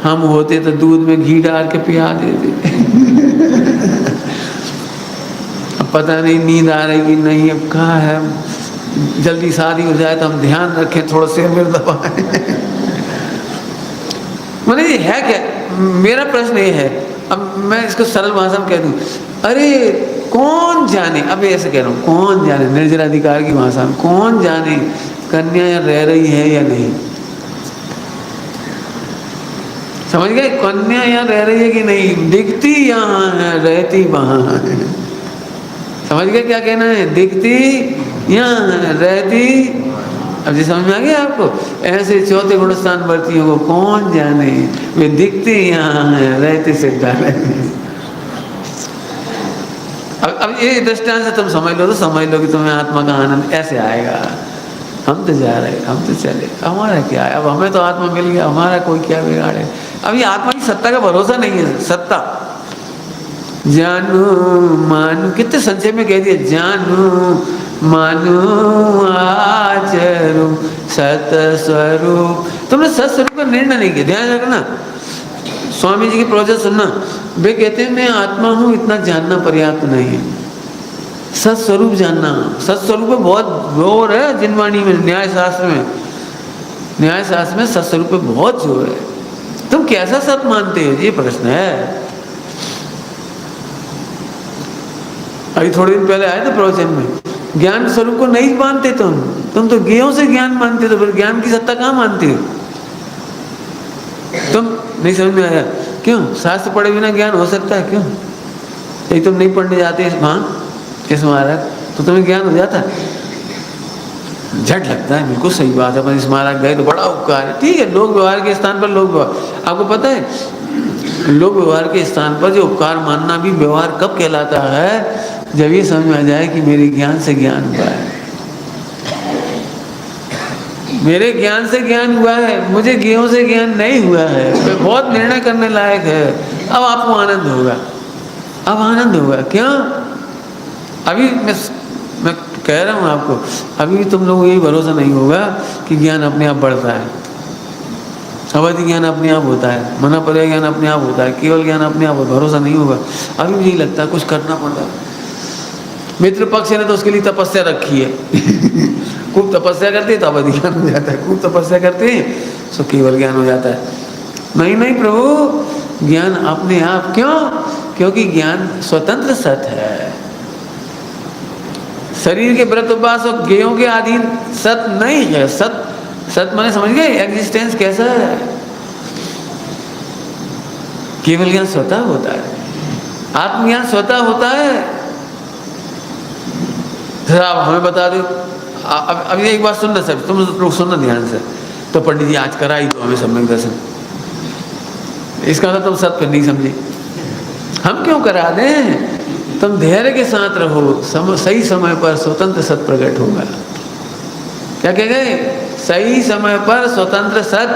हम होते तो दूध में घी डाल के पिया देते। अब पता नहीं नींद आ रही कि नहीं, अब कहाँ है, जल्दी शादी हो जाए तो हम ध्यान रखें, थोड़ा सिर में दबाएं। मैंने ये है क्या? मेरा प्रश्न ये है, अब मैं इसको सरल भाषा में कह दूं, अरे कौन जाने, अब ऐसे कह रहा हूँ, कौन जाने, निर्जराधिकार की भाषा में, कौन जाने कन्या यहाँ रह रही है या नहीं? समझ गए? कन्या यहाँ रह रही है कि नहीं? दिखती यहाँ है, रहती वहाँ है। समझ गए क्या कहना है? दिखती यहाँ है, रहती। अब जी समझ में आ गया आपको? ऐसे चौथे गुणस्थान वर्तियों को कौन जाने, वे दिखते यहाँ है, रहते सिद्धालय में। अब ये दृष्टांत से तुम समझ लो तो समझ लो कि तुम्हें आत्मा का आनंद ऐसे आएगा। हम तो जा रहे, हम तो चले, हमारा क्या है? अब हमें तो आत्मा मिल गया, हमारा कोई क्या बिगाड़े? अब ये आत्मा की सत्ता का भरोसा नहीं है। सत्ता जानू मानू, कितने संचय में कह दिया, जानू मानू आचरू सत स्वरूप। तुमने सत स्वरूप का निर्णय नहीं किया, ध्यान रखना। स्वामी जी की प्रोजेक्ट सुनना, वे कहते हैं मैं आत्मा हूँ, इतना जानना पर्याप्त नहीं है, सत्स्वरूप जानना। सत्स्वरूप में बहुत जोर है, जिनवाणी में, न्याय शास्त्र में, न्याय शास्त्र में सत्स्वरूप पे बहुत जोर है। तुम कैसा सत मानते हो, ये प्रश्न है। अभी थोड़े दिन पहले आए थे प्रवचन में, ज्ञान स्वरूप को नहीं मानते तुम तो ज्ञेयों से ज्ञान मानते, तो फिर ज्ञान की सत्ता कहाँ मानते हो? तुम नहीं समझ में आया? क्यों? शास्त्र पढ़े बिना ज्ञान हो सकता है? क्यों? यही तुम नहीं पढ़ने जाते इस महाराज, तो तुम्हें ज्ञान हो जाता है? झट लगता है, बिल्कुल सही बात है, पर इस महाराज गए तो बड़ा उपकार है। ठीक है, लोक व्यवहार के स्थान पर लोक व्यवहार, आपको पता है लोक व्यवहार के स्थान पर जो उपकार मानना भी व्यवहार कब कहलाता है? जब ये समझ में आ जाए कि मेरे ज्ञान से ज्ञान हुआ है, मेरे ज्ञान से ज्ञान हुआ है, मुझे ज्ञों से ज्ञान नहीं हुआ है, तो बहुत निर्णय करने लायक है। अब आपको आनंद होगा, अब आनंद होगा। क्यों? अभी मैं कह रहा हूँ आपको, अभी तुम लोगों को यही भरोसा नहीं होगा कि ज्ञान अपने आप बढ़ता है, अवधि ज्ञान अपने आप होता है, मनापर्य ज्ञान अपने आप होता है, केवल ज्ञान अपने आप भरोसा नहीं होगा। अभी मुझे लगता है कुछ करना पड़ता है। मित्र पक्ष ने तो उसके लिए तपस्या रखी है। खूब तपस्या करते हैं तो अवधि ज्ञान हो जाता है, खूब तपस्या करते हैं तो केवल ज्ञान हो जाता है। नहीं नहीं प्रभु, ज्ञान अपने आप। क्यों? क्योंकि ज्ञान स्वतंत्र सत है, शरीर के व्रत उपवास और ज्ञेयों के अधीन सत नहीं है। सत, सत माने समझ गए एग्जिस्टेंस कैसा है। केवल ज्ञान स्वतः होता है, आत्मज्ञान स्वतः होता है। जरा आप हमें बता दो, अब एक बात सुनना सब, तुम लोग सुनना ध्यान से। तो पंडित जी आज कराई तो हमें सम्यक दर्शन, इसका मतलब तुम सत्य नहीं समझे। हम क्यों करा दें? तुम धैर्य के साथ रहो, सही समय पर स्वतंत्र सत प्रकट होगा। क्या कह गए? सही समय पर स्वतंत्र सत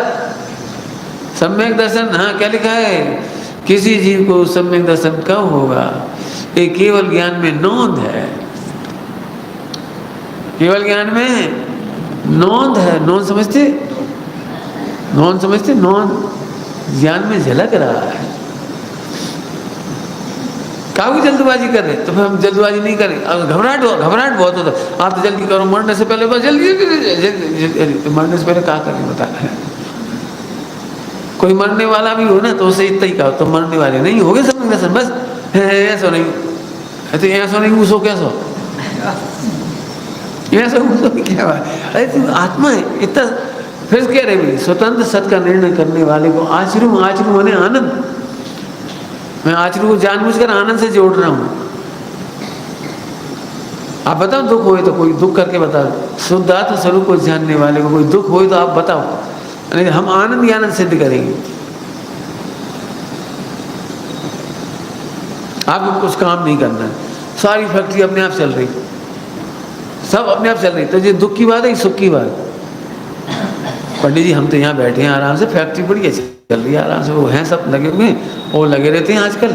सम्यक दर्शन। हाँ, क्या लिखा है? किसी जीव को सम्यक दर्शन कब होगा? ये केवल ज्ञान में नोंद है, केवल ज्ञान में नोंद है। नोंद समझते? नोंद समझते? नोंद ज्ञान में झलक रहा है। काफी जल्दबाजी कर रहे, तो फिर हम जल्दबाजी नहीं करें। घबराहट बहुत होता, आप तो जल्दी करो, मरने से पहले बस जल्दी। मरने से पहले क्या करें बता? कोई मरने वाला भी हो ना तो उसे इतना ही कहो, तो मरने वाले नहीं हो गए सब दर्शन, बस ऐसा नहीं, तो ऐसा नहीं घूसो, कैसा ऐसा घूसो क्या बात? अरे तुम आत्मा है इतना। फिर कह रहे स्वतंत्र सत का निर्णय करने वाले को आचरू, आचरू माने आनंद। मैं आचरू को जानबूझकर आनंद से जोड़ रहा हूं। आप बताओ, दुख होए तो कोई दुख करके बताओ। शुद्धात्म स्वरूप को जानने वाले को कोई दुख होए तो आप बताओ, नहीं हम आनंद ही आनंद सिद्ध करेंगे। आपको कुछ काम नहीं करना है, सारी फैक्ट्री अपने आप चल रही, सब अपने आप चल रही। तो ये दुख की बात है, सुख की बात? पंडित जी हम तो यहाँ बैठे हैं आराम से, फैक्ट्री बढ़िया चल रही है आराम से। वो हैं सब लगे हुए, वो लगे रहते हैं आजकल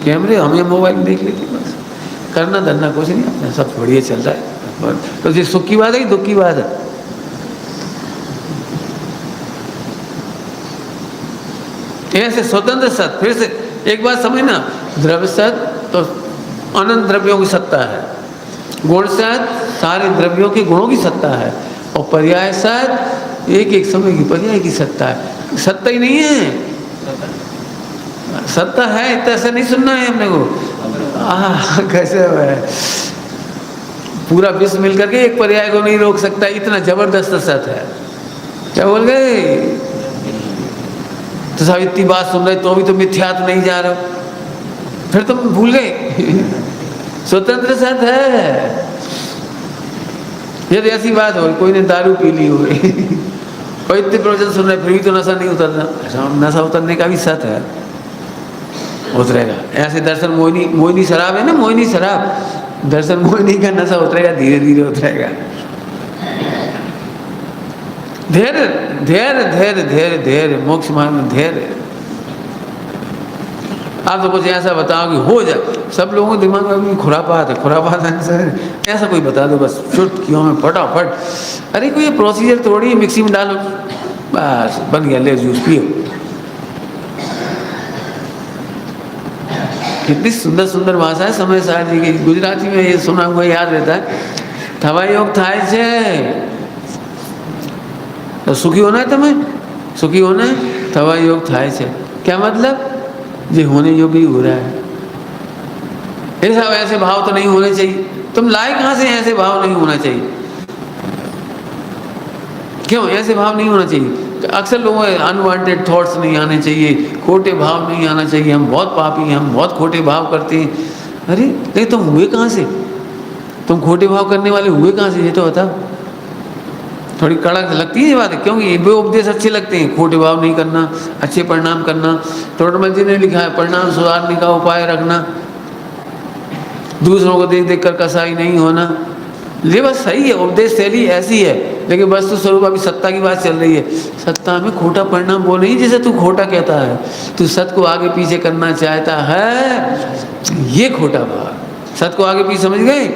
कैमरे, हमें मोबाइल देख लेते हैं, बस करना धरना कुछ नहीं, अपना सब बढ़िया चल रहा है। तो ये सुख की बात है कि दुख की बात है? ऐसे स्वतंत्र सत। फिर से एक बात समझना, द्रव्य सत तो अनंत द्रव्यों की सत्ता है, गुण सत सारे द्रव्यों के गुणों की सत्ता है, और पर्याय सत एक एक समय की पर्याय की सत्ता है। सत्ता ही नहीं है, सत्ता है, इतना ऐसा नहीं सुनना है हमने को। कैसे है? पूरा विश्व मिलकर के एक पर्याय को नहीं रोक सकता, इतना जबरदस्त सत है। क्या बोल गए? तो सब इतनी बात सुन रहे तो भी तो मिथ्या तो नहीं जा रहा, फिर तुम भूल गए स्वतंत्र सत है। यदि ऐसी बात हो, कोई ने दारू पी ली हो कोई इतने प्रवचन सुन रहे फिर भी तो नशा नहीं उतरना, नशा उतरने का भी सत है, उतरेगा। ऐसे दर्शन मोहिनी, मोहिनी शराब है ना, मोहिनी शराब, दर्शन मोहिनी का नशा उतरेगा, धीरे धीरे उतरेगा। धैर्य धैर्य धैर्य धैर्य धैर्य, मोक्ष मार्ग में धैर्य। आप तो कुछ ऐसा बताओ कि हो जाए, सब लोगों के दिमाग में भी खुरापात है, खुरापात आंसर ऐसा कोई बता दो बस चुटकियों में फटाफट। अरे कोई प्रोसीजर थोड़ी, मिक्सी में डालो बस बन गया, ले जूस पियो। कितनी सुंदर सुंदर भाषा है समय सार जी की। गुजराती में ये सुना हुआ याद रहता है, थवा योग थाय छे तो सुखी होना है, तुम्हें सुखी होना है, थवा योग थाय छे। क्या मतलब? ये होने योग्य ही हो रहा है। ऐसा ऐसे भाव तो नहीं होने चाहिए। तुम लाए कहाँ से? ऐसे भाव नहीं होना चाहिए। क्यों ऐसे भाव नहीं होना चाहिए? अक्सर लोगों के अनवांटेड थॉट्स नहीं आने चाहिए, खोटे भाव नहीं आना चाहिए। हम बहुत पापी हैं, हम बहुत खोटे भाव करते हैं। अरे नहीं, तुम हुए कहाँ से? तुम खोटे भाव करने वाले हुए कहाँ से, ये तो बताओ। थोड़ी कड़क लगती है ये बात है, क्योंकि ये उपदेश अच्छे लगते हैं। खोटे भाव नहीं करना, अच्छे परिणाम करना। तोड़मल जी ने लिखा है, परिणाम सुधारने का उपाय रखना, दूसरों को देख देख कर कसाई नहीं होना। ये बात सही है, उपदेश शैली ऐसी है, लेकिन वस्तु स्वरूप अभी सत्ता की बात चल रही है। सत्ता में खोटा परिणाम वो नहीं जैसे तू खोटा कहता है, तू सत्य को आगे पीछे करना चाहता है, ये खोटा भाव। सत्य को आगे पीछे समझ गए?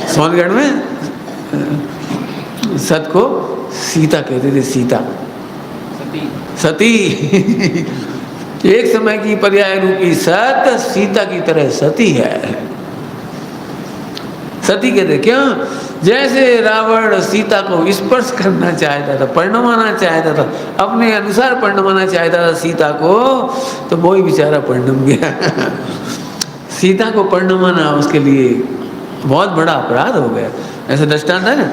सोनगढ़ में सत को सीता कहते थे, सीता सती एक समय की पर्याय रूपी सत सीता की तरह सती है। सती कहते क्या, जैसे रावण सीता को स्पर्श करना चाहता था, परिणमाना चाहता था, अपने अनुसार परिणमाना चाहता था सीता को, तो वो ही बेचारा परिणम गया। सीता को परिणमाना उसके लिए बहुत बड़ा अपराध हो गया। ऐसा दृष्टांत है ना।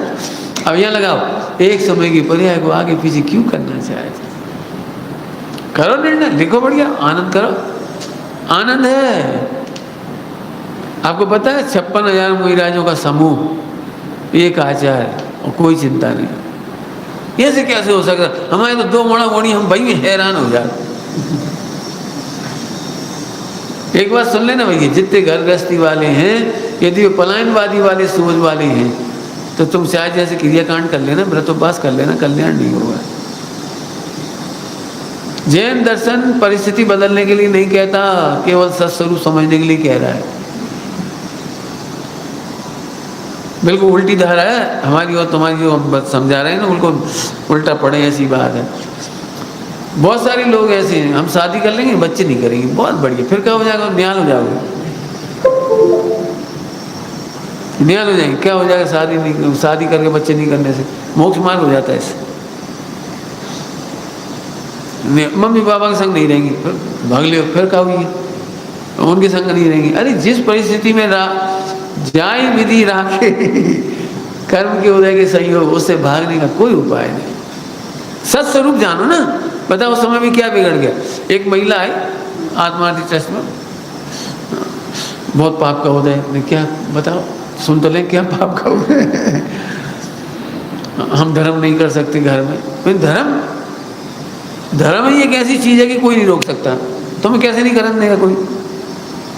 अब यहाँ लगाओ, एक समय की पर्याय को आगे पीछे क्यों करना चाहते? करो निर्णय, लिखो बढ़िया, आनंद करो, आनंद है। आपको पता है 56,000 मुनिराजों का समूह, एक आचार्य और कोई चिंता नहीं। ऐसे कैसे हो सकता? हमारे तो 2 मोड़ा मोड़ी, हम भाई में हैरान हो जाते। एक बात सुन लेना भैया, जितने घर गृहस्थी वाले हैं, यदि वे पलायनवादी वाले सोच वाले हैं, तो तुम शायद जैसे क्रियाकांड कर लेना, व्रतोपवास कर लेना, कल्याण नहीं होगा। जैन दर्शन परिस्थिति बदलने के लिए नहीं कहता, केवल सत्स्वरूप समझने के लिए कह रहा है। बिल्कुल उल्टी धारा है हमारी और तुम्हारी, जो हम समझा रहे हैं ना, बिल्कुल उल्टा पड़े, ऐसी बात है। बहुत सारे लोग ऐसे हैं, हम शादी कर लेंगे बच्चे नहीं करेंगे, बहुत बढ़िया, फिर क्या हो जाएगा? न्याल हो जाओगे, न्याल हो जाएंगे, क्या हो जाएगा? शादी करके बच्चे नहीं करने से मोक्ष मार्ग हो जाता है। इससे मम्मी पापा के संग नहीं रहेंगी, फिर भाग ले, फिर क्या हुई, उनके संग नहीं रहेंगी। अरे जिस परिस्थिति में जाय विधि राखे कर्म के उदय के संयोग, उससे भागने का कोई उपाय नहीं। सत्स्वरूप जानो ना। बताओ उस समय में क्या बिगड़ गया? एक महिला आई आत्मार्थी ट्रस्ट में, बहुत पाप का उदय, ने क्या बताओ, सुन तो लें, क्या पाप का उदय? हम धर्म नहीं कर सकते घर में। धर्म ही एक ऐसी चीज है कि कोई नहीं रोक सकता। तुम्हें कैसे नहीं करने देगा कोई?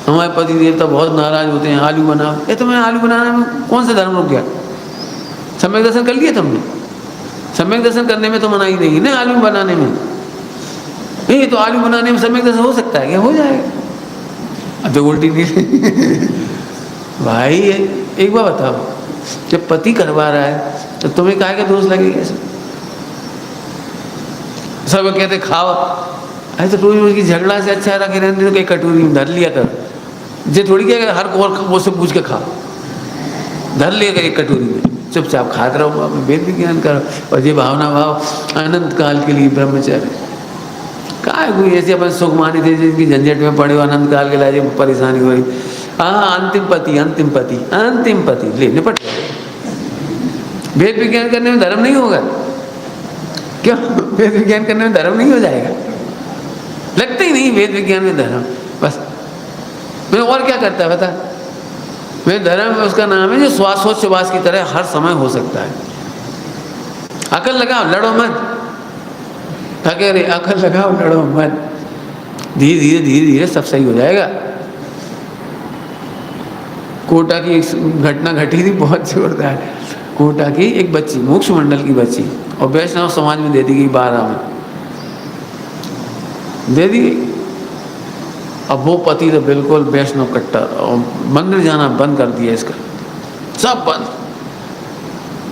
हमारे पति देवता बहुत नाराज होते हैं, आलू बनाओ। ये तुम्हें आलू बनाने में कौन सा धर्म रुक गया? सम्यक दर्शन कर लिया तुमने? सम्यक दर्शन करने में तो मनाही नहीं है ना, आलू बनाने में। नहीं तो आलू बनाने में सम्यक दर्शन हो सकता है क्या? हो जाएगा। अब तो उल्टी नहीं भाई, एक बार बताओ, जब पति करवा रहा है तो तुम्हें काहे का दोष लगेगा? सब कहते खाओ, ऐसे तो रोज रोज की झगड़ा से अच्छा रखे रहने तो कहीं कटोरी में धर लिया कर। जे थोड़ी क्या हर को वो सब पूछ के खा, धर लिया कर एक कटोरी में, चुपचाप खाते रहो, वेद विज्ञान करो। और ये भावना भाव अनंत काल के लिए ब्रह्मचर्य। काय कोई ऐसे अपन सुख मानी थे जिनकी झंझट में पड़े हो, अनंत काल के लिए परेशानी हो रही। हाँ, अंतिम पति ले निपट। वेद विज्ञान करने में धर्म नहीं होगा क्यों? वेद विज्ञान करने में धर्म नहीं हो जाएगा? लगता ही नहीं वेद विज्ञान में धर्म। बस मैं और क्या करता है बता? मैं धर्म में उसका नाम है जो श्वासोच्छ्वास की तरह हर समय हो सकता है। अकल लगाओ, लड़ो मत। थके रे, अकल लगाओ, लड़ो मत। धीरे धीरे सब सही हो जाएगा। कोटा की एक घटना घटी थी, बहुत जोरदार। कोटा की एक बच्ची, मोक्ष मंडल की बच्ची, और वैष्णव समाज में दे दी गई, 12 में दे दी गई। अब वो पति तो बिल्कुल वैष्णव कट्टर, और मंदिर जाना बंद कर दिया इसका, सब बंद,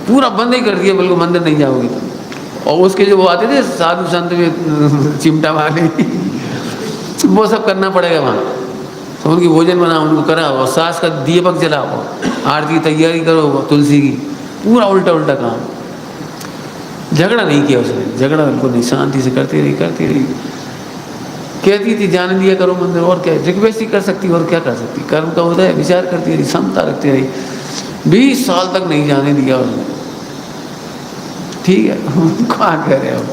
पूरा बंद ही कर दिया, बिल्कुल मंदिर नहीं जाओगी तुम। और उसके जो वो आते थे साधु संत में चिमटा वाले वो सब करना पड़ेगा वहाँ। तो उनकी भोजन बनाओ, उनको कराओ, और सास का दीपक जलाओ, आरती की तैयारी करो तुलसी की, पूरा उल्टा काम। झगड़ा नहीं किया उसने, झगड़ा बिल्कुल नहीं, शांति से करती रही। कहती थी जाने दिया करो मंदिर, और क्या रिक्वेस्ट ही कर सकती, और क्या कर सकती? कर्म का उदय विचार करती रही, समता रखती रही। 20 साल तक नहीं जाने दिया उसने। ठीक है, क्या कह रहे हो?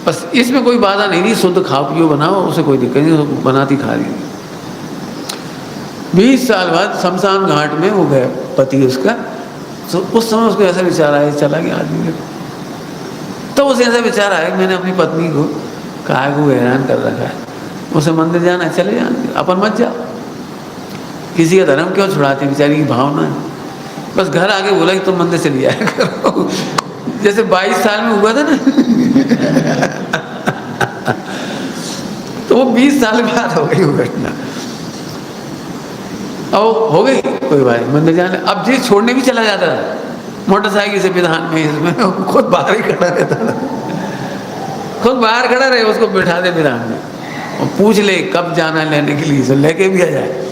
बस इसमें कोई बाधा नहीं थी, शुद्ध खाओ पियो बनाओ, उसे कोई दिक्कत नहीं, बनाती खा रही। 20 साल बाद शमशान घाट में वो गया पति उसका, तो उस समय उसको ऐसा विचार आया, चला गया आदमी। तो उसे ऐसा विचार आया कि मैंने अपनी पत्नी को काहे को हैरान कर रखा है, उसे मंदिर जाना है, चले जाने, अपन मत जाओ। किसी का धर्म क्यों छुड़ाते? बेचारी की भावना है। बस घर आके बोला कि तुम मंदिर चली जाया करो, जैसे 22 साल में हुआ था ना तो वो 20 साल बाद हो गई वो घटना। अब हो गई, कोई बात नहीं, मंदिर जाने। अब जी छोड़ने भी चला जाता था मोटरसाइकिल से विधान में, इसमें खुद बाहर ही खड़ा रहता था, खुद बाहर खड़ा रहे, उसको बिठा दे विधान में और पूछ ले कब जाना लेने के लिए, लेके भी आ जाए।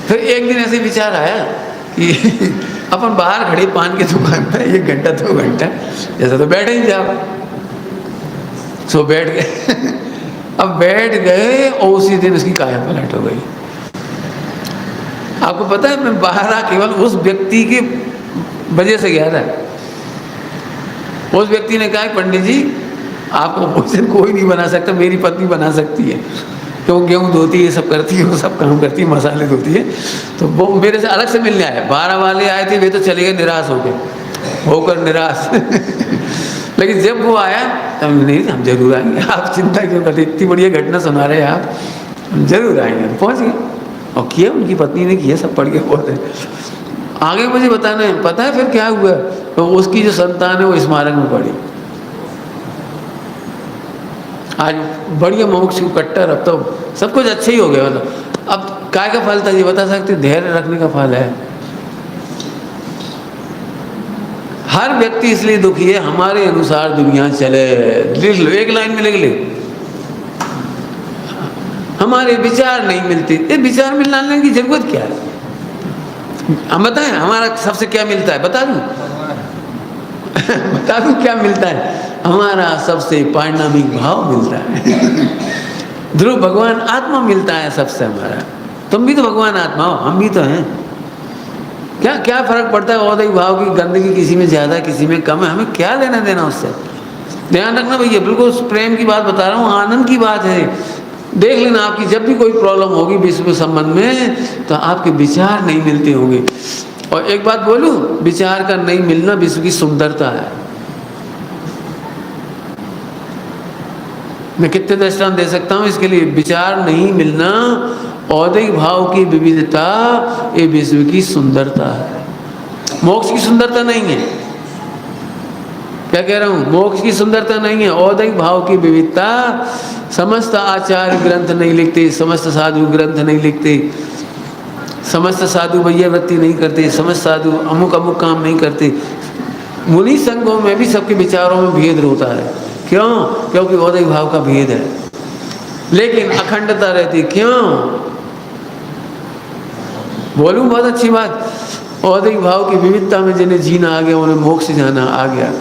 फिर एक दिन ऐसे विचार आया कि अपन बाहर खड़े पान की दुकान पे 1 घंटा 2 घंटा ऐसा तो बैठे ही जाओ। सो बैठ गए। अब बैठ गए और उसी दिन उसकी काया पलट हो गई। आपको पता है, मैं बाहर आ केवल उस व्यक्ति की वजह से गया था। उस व्यक्ति ने कहा, पंडित जी आपको भोजन कोई नहीं बना सकता, मेरी पत्नी बना सकती है, क्यों गेहूँ धोती है, सब करती है, वो सब काम करती है, मसाले धोती है। तो वो मेरे से अलग से मिलने आए। 12 वाले आए थे, वे तो चले गए निराश होकर निराश। लेकिन जब वो आया तब नहीं, हम जरूर आएंगे, आप चिंता क्यों करते, इतनी बढ़िया घटना सुना रहे हैं आप, हम जरूर आएंगे। पहुँच गए और किया, उनकी पत्नी ने किया, सब पढ़ के बोलते। आगे मुझे बताना है, पता है फिर क्या हुआ? तो उसकी जो संतान है वो स्मारक में पड़ी, आज बढ़िया मोक्ष को कट्टर, अब तो सब कुछ अच्छा ही हो गया। मतलब अब काय का फल था ये बता सकते? धैर्य रखने का फल है। हर व्यक्ति इसलिए दुखी है, हमारे अनुसार दुनिया चले। लिख लो, एक लाइन में लिख लो, हमारे विचार नहीं मिलते। ये विचार मिलने की जरूरत क्या है? हम बताएं हमारा सबसे क्या मिलता है, बता दूं? बता दूं क्या मिलता है? हमारा सबसे पारिणामिक भाव मिलता है। ध्रुव भगवान आत्मा मिलता है सबसे हमारा। तुम भी तो भगवान आत्मा हो, हम भी तो हैं। क्या क्या फर्क पड़ता है औदैहिक भाव की गंदगी किसी में ज्यादा किसी में कम है, हमें क्या लेना देना उससे? ध्यान रखना भैया, बिल्कुल प्रेम की बात बता रहा हूँ, आनंद की बात है। देख लेना, आपकी जब भी कोई प्रॉब्लम होगी विश्व संबंध में, तो आपके विचार नहीं मिलते होंगे। और एक बात बोलूं, विचार का नहीं मिलना विश्व की सुंदरता है। मैं कितने दृष्टांत दे सकता हूं इसके लिए। विचार नहीं मिलना, औदैहिक भाव की विविधता, ये विश्व की सुंदरता है। मोक्ष की सुंदरता नहीं है। क्या कह रहा हूं? मोक्ष की सुंदरता नहीं है, औदैहिक भाव की विविधता। समस्त आचार्य ग्रंथ नहीं लिखते, समस्त साधु ग्रंथ नहीं लिखते, समस्त साधु वैयावृत्ति नहीं करते, समस्त साधु अमुक अमुक काम नहीं करते। मुनि संघों में भी सबके विचारों में भेद होता है। क्यों? क्योंकि औदैहिक भाव का भेद है, लेकिन अखंडता रहती। क्यों? बोलूं बहुत अच्छी बात, औदैहिक भाव की विविधता में जिन्हें जीना आ गया, उन्हें मोक्ष जाना आ गया।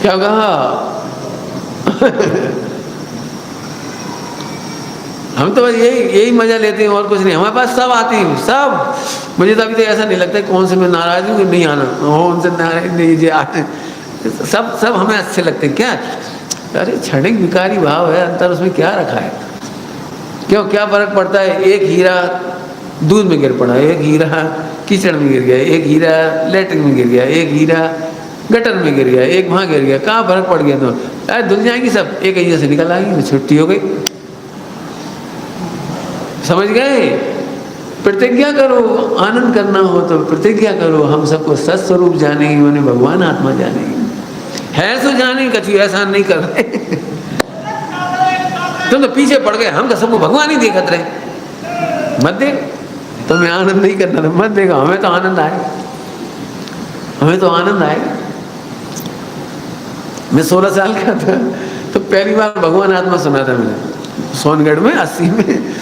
क्या कहा? हम तो बस यही मजा लेते हैं और कुछ नहीं। हमारे पास सब आते हैं, सब। मुझे तो अभी तो ऐसा नहीं लगता है कौन से मैं नाराज हूँ कि नहीं आना, उनसे नाराज नहीं जे आते, सब हमें अच्छे लगते हैं। क्या? अरे क्षणिक विकारी भाव है, अंतर उसमें क्या रखा है? क्यों, क्या फर्क पड़ता है? एक हीरा दूध में गिर पड़ा, एक हीरा कीचड़ में गिर गया, एक हीरा लेटरिन में गिर गया, एक हीरा गटर में गिर गया, एक वहाँ गिर गया, कहाँ फर्क पड़ गया? तो अरे धुल जाएंगी सब, एक अहिया से निकल आएंगी, छुट्टी हो गई। समझ गए? प्रतिज्ञा करो, आनंद करना हो तो प्रतिज्ञा करो, हम सबको सत्स्वरूप जानेंगे, उन्हें भगवान आत्मा जानेंगे। है तो जाने, कछु ऐसा नहीं कर रहे। तुम तो पीछे पड़ गए, हम तो सबको भगवान ही देखत रहे। मत देख, तुम्हें आनंद नहीं करना था, मत देखो, हमें तो आनंद आएगा, हमें तो आनंद आएगा। मैं 16 साल का था तो पहली बार भगवान आत्मा सुना था मैंने, सोनगढ़ में 80 में।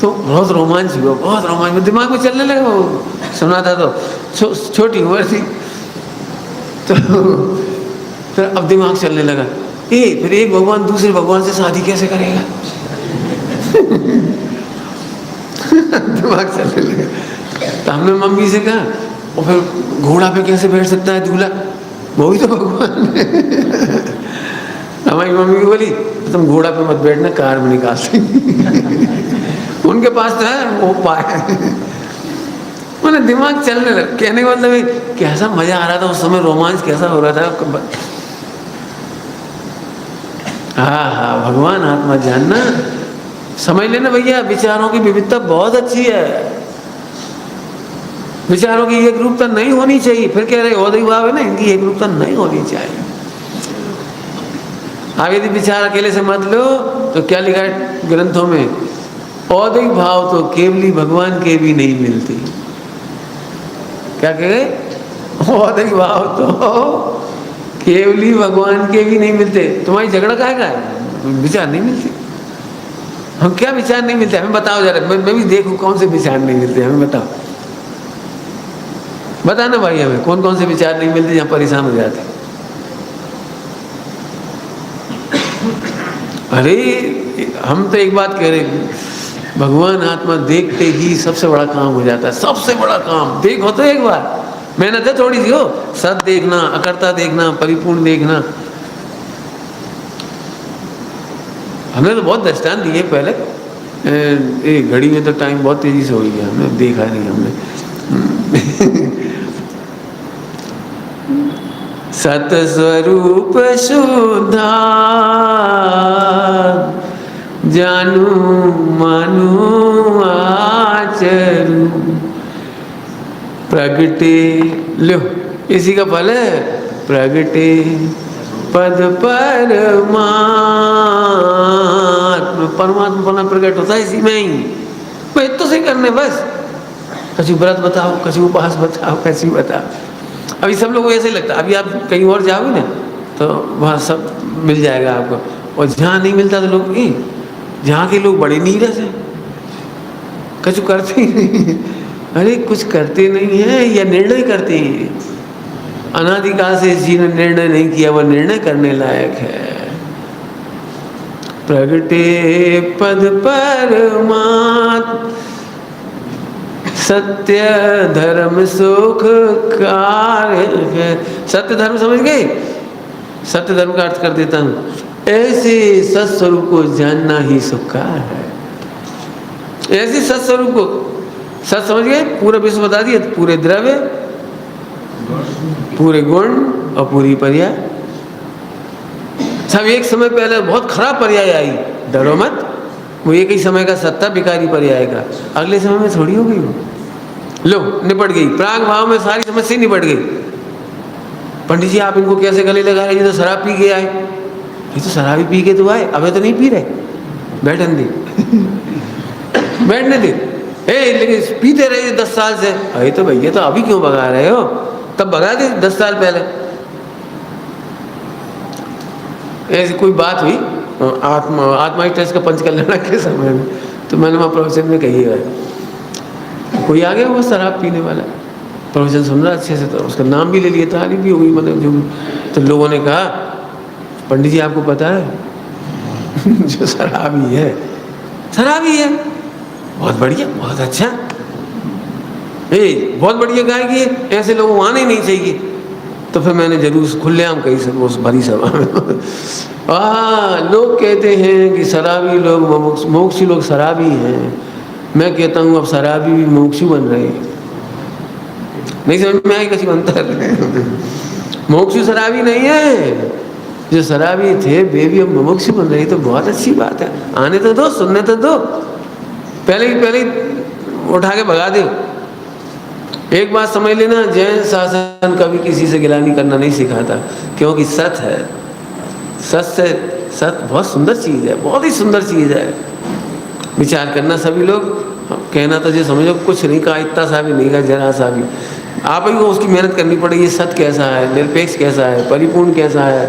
तो बहुत रोमांच हुआ, बहुत रोमांच, दिमाग में चलने लगा। वो सुना था तो छोटी उम्र थी, तो फिर अब दिमाग चलने लगा, फिर एक भगवान दूसरे भगवान से शादी कैसे करेगा? दिमाग चलने लगा। तो हमने मम्मी से कहा, और फिर घोड़ा पे कैसे बैठ सकता है दूल्हा? वो भी तो भगवान है। हमारी मम्मी को बोली, तुम घोड़ा पे मत बैठना, कार में निकाल देंगे। उनके पास तो है, वो पाए। मैंने दिमाग चलने लगा। कहने का मतलब कैसा मजा आ रहा था उस समय, रोमांच कैसा हो रहा था। हाँ, भगवान आत्मा जानना, समझ लेना भैया, विचारों की विविधता बहुत अच्छी है। विचारों की एक रूपता नहीं होनी चाहिए। फिर कह रहे औदैहिक भाव है ना, इनकी एक रूपता नहीं होनी चाहिए। आप यदि विचार अकेले से मत लो तो क्या लिखा है ग्रंथों में? औदैहिक भाव तो केवली भगवान के भी नहीं मिलती। क्या कहे? औदैहिक भाव तो केवली भगवान के भी नहीं मिलते। तुम्हारी झगड़ा काहे का है? विचार नहीं मिलते। हम क्या विचार नहीं मिलते, हमें बताओ जरा, मैं भी देखूं कौन से विचार नहीं मिलते, हमें बताओ, बताना भाई हमें कौन कौन से विचार नहीं मिलते जहाँ परेशान हो जाते। अरे हम तो एक बात कह रहे, भगवान आत्मा देखते ही सबसे बड़ा काम हो जाता है, सबसे बड़ा काम। देखो तो एक बार, मेहनत है थोड़ी सी हो, सत देखना, अकर्ता देखना, परिपूर्ण देखना। हमने तो बहुत दृष्टांत दिए पहले, एक घड़ी में तो टाइम बहुत तेजी से हो गया, हमने देखा नहीं हमने। सत स्वरूप शुद्धा जानू मानू आचरू प्रगटे, लो इसी का फल है, प्रगटे पद परमात्मा, परमात्मा बना प्रकट होता है इसी में ही। भाई तो सही करने बस, कछु व्रत बताओ, कछु उपवास बताओ, कैसी बताओ। अभी सब लोग को ऐसे ही लगता है, अभी आप कहीं और जाओगे ना तो वहाँ सब मिल जाएगा आपको, और जहाँ नहीं मिलता तो लोग जहाँ के लोग बड़े नीरस हैं, कछु करते ही नहीं। अरे कुछ करते नहीं है या निर्णय करते हैं, अनादिकाल से जिसने निर्णय नहीं किया वह निर्णय करने लायक है। प्रगटे पद परमात्मा सत्य धर्म सुख कार्य है। सत्य धर्म समझ गए, सत्य धर्म का अर्थ कर देता हूँ, ऐसे सत्स्वरूप को जानना ही सुख का है। ऐसे सत्स्वरूप को, सत समझ गए, पूरा विश्व बता दिया, पूरे द्रव्य, पूरे गुण और पूरी पर्याय। सब एक समय पहले बहुत खराब पर्याय आई, डरो मत, वो एक ही समय का सत्ता विकारी पर्याय का, अगले समय में थोड़ी हो गई वो। लो निपट गई, प्राग भाव में सारी समस्या निपट गई। पंडित जी आप इनको कैसे गले लगा रहे, ये तो शराब पी के आए। ये तो शराबी पी के तो आए, अबे तो नहीं पी रहे, बैठने दे। बैठने दे, लेकिन पीते रहे 10 साल से। अरे तो भैया तो अभी क्यों भगा रहे हो, तब भगा दे 10 साल पहले। ऐसी कोई बात हुई आत्मा टेस्ट का पंचकल्याण के समय में, तो मैंने वहाँ प्रवचन में कही है, कोई आ गया वो शराब पीने वाला, प्रवचन सुन रहा अच्छे से, तो उसका नाम भी ले लिया, तारीफ भी हो गई, मतलब जो। तो लोगों ने कहा पंडित जी आपको पता है जो शराबी है, शराबी है, बहुत बढ़िया, बहुत अच्छा, बहुत बढ़िया गाएगी, ऐसे लोगों को आना ही नहीं चाहिए। तो फिर मैंने जरूर खुलेआम कही सब उस भरी सभा में। लोग कहते हैं कि शराबी लोग मोक्षी लोग शराबी हैं, मैं कहता हूँ अब शराबी भी मोक्षी बन रहे हैं। नहीं समझ में आई कैसी बनता है। मोक्षी शराबी नहीं है, जो शराबी थे वे भी अब मुमुक्षु बन रही, तो बहुत अच्छी बात है, आने तो दो, सुनने तो दो, पहले ही उठा के भगा दो। एक बात समझ लेना, जैन शासन कभी किसी से गिलानी करना नहीं सिखाता, क्योंकि सत है, सत बहुत सुंदर चीज़ है, बहुत ही सुंदर चीज़ है। विचार करना सभी लोग, कहना तो जो समझो कुछ नहीं कहा, इतना सा भी नहीं कहा, जरा सा भी। आप ही को उसकी मेहनत करनी पड़ेगी, सत कैसा है, निरपेक्ष कैसा है, परिपूर्ण कैसा है,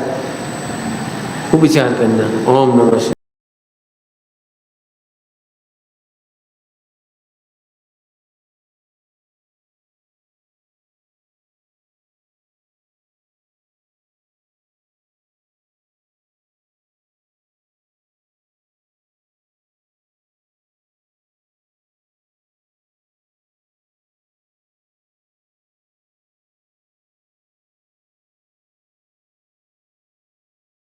वो विचार करना। ओम नमः शिवाय।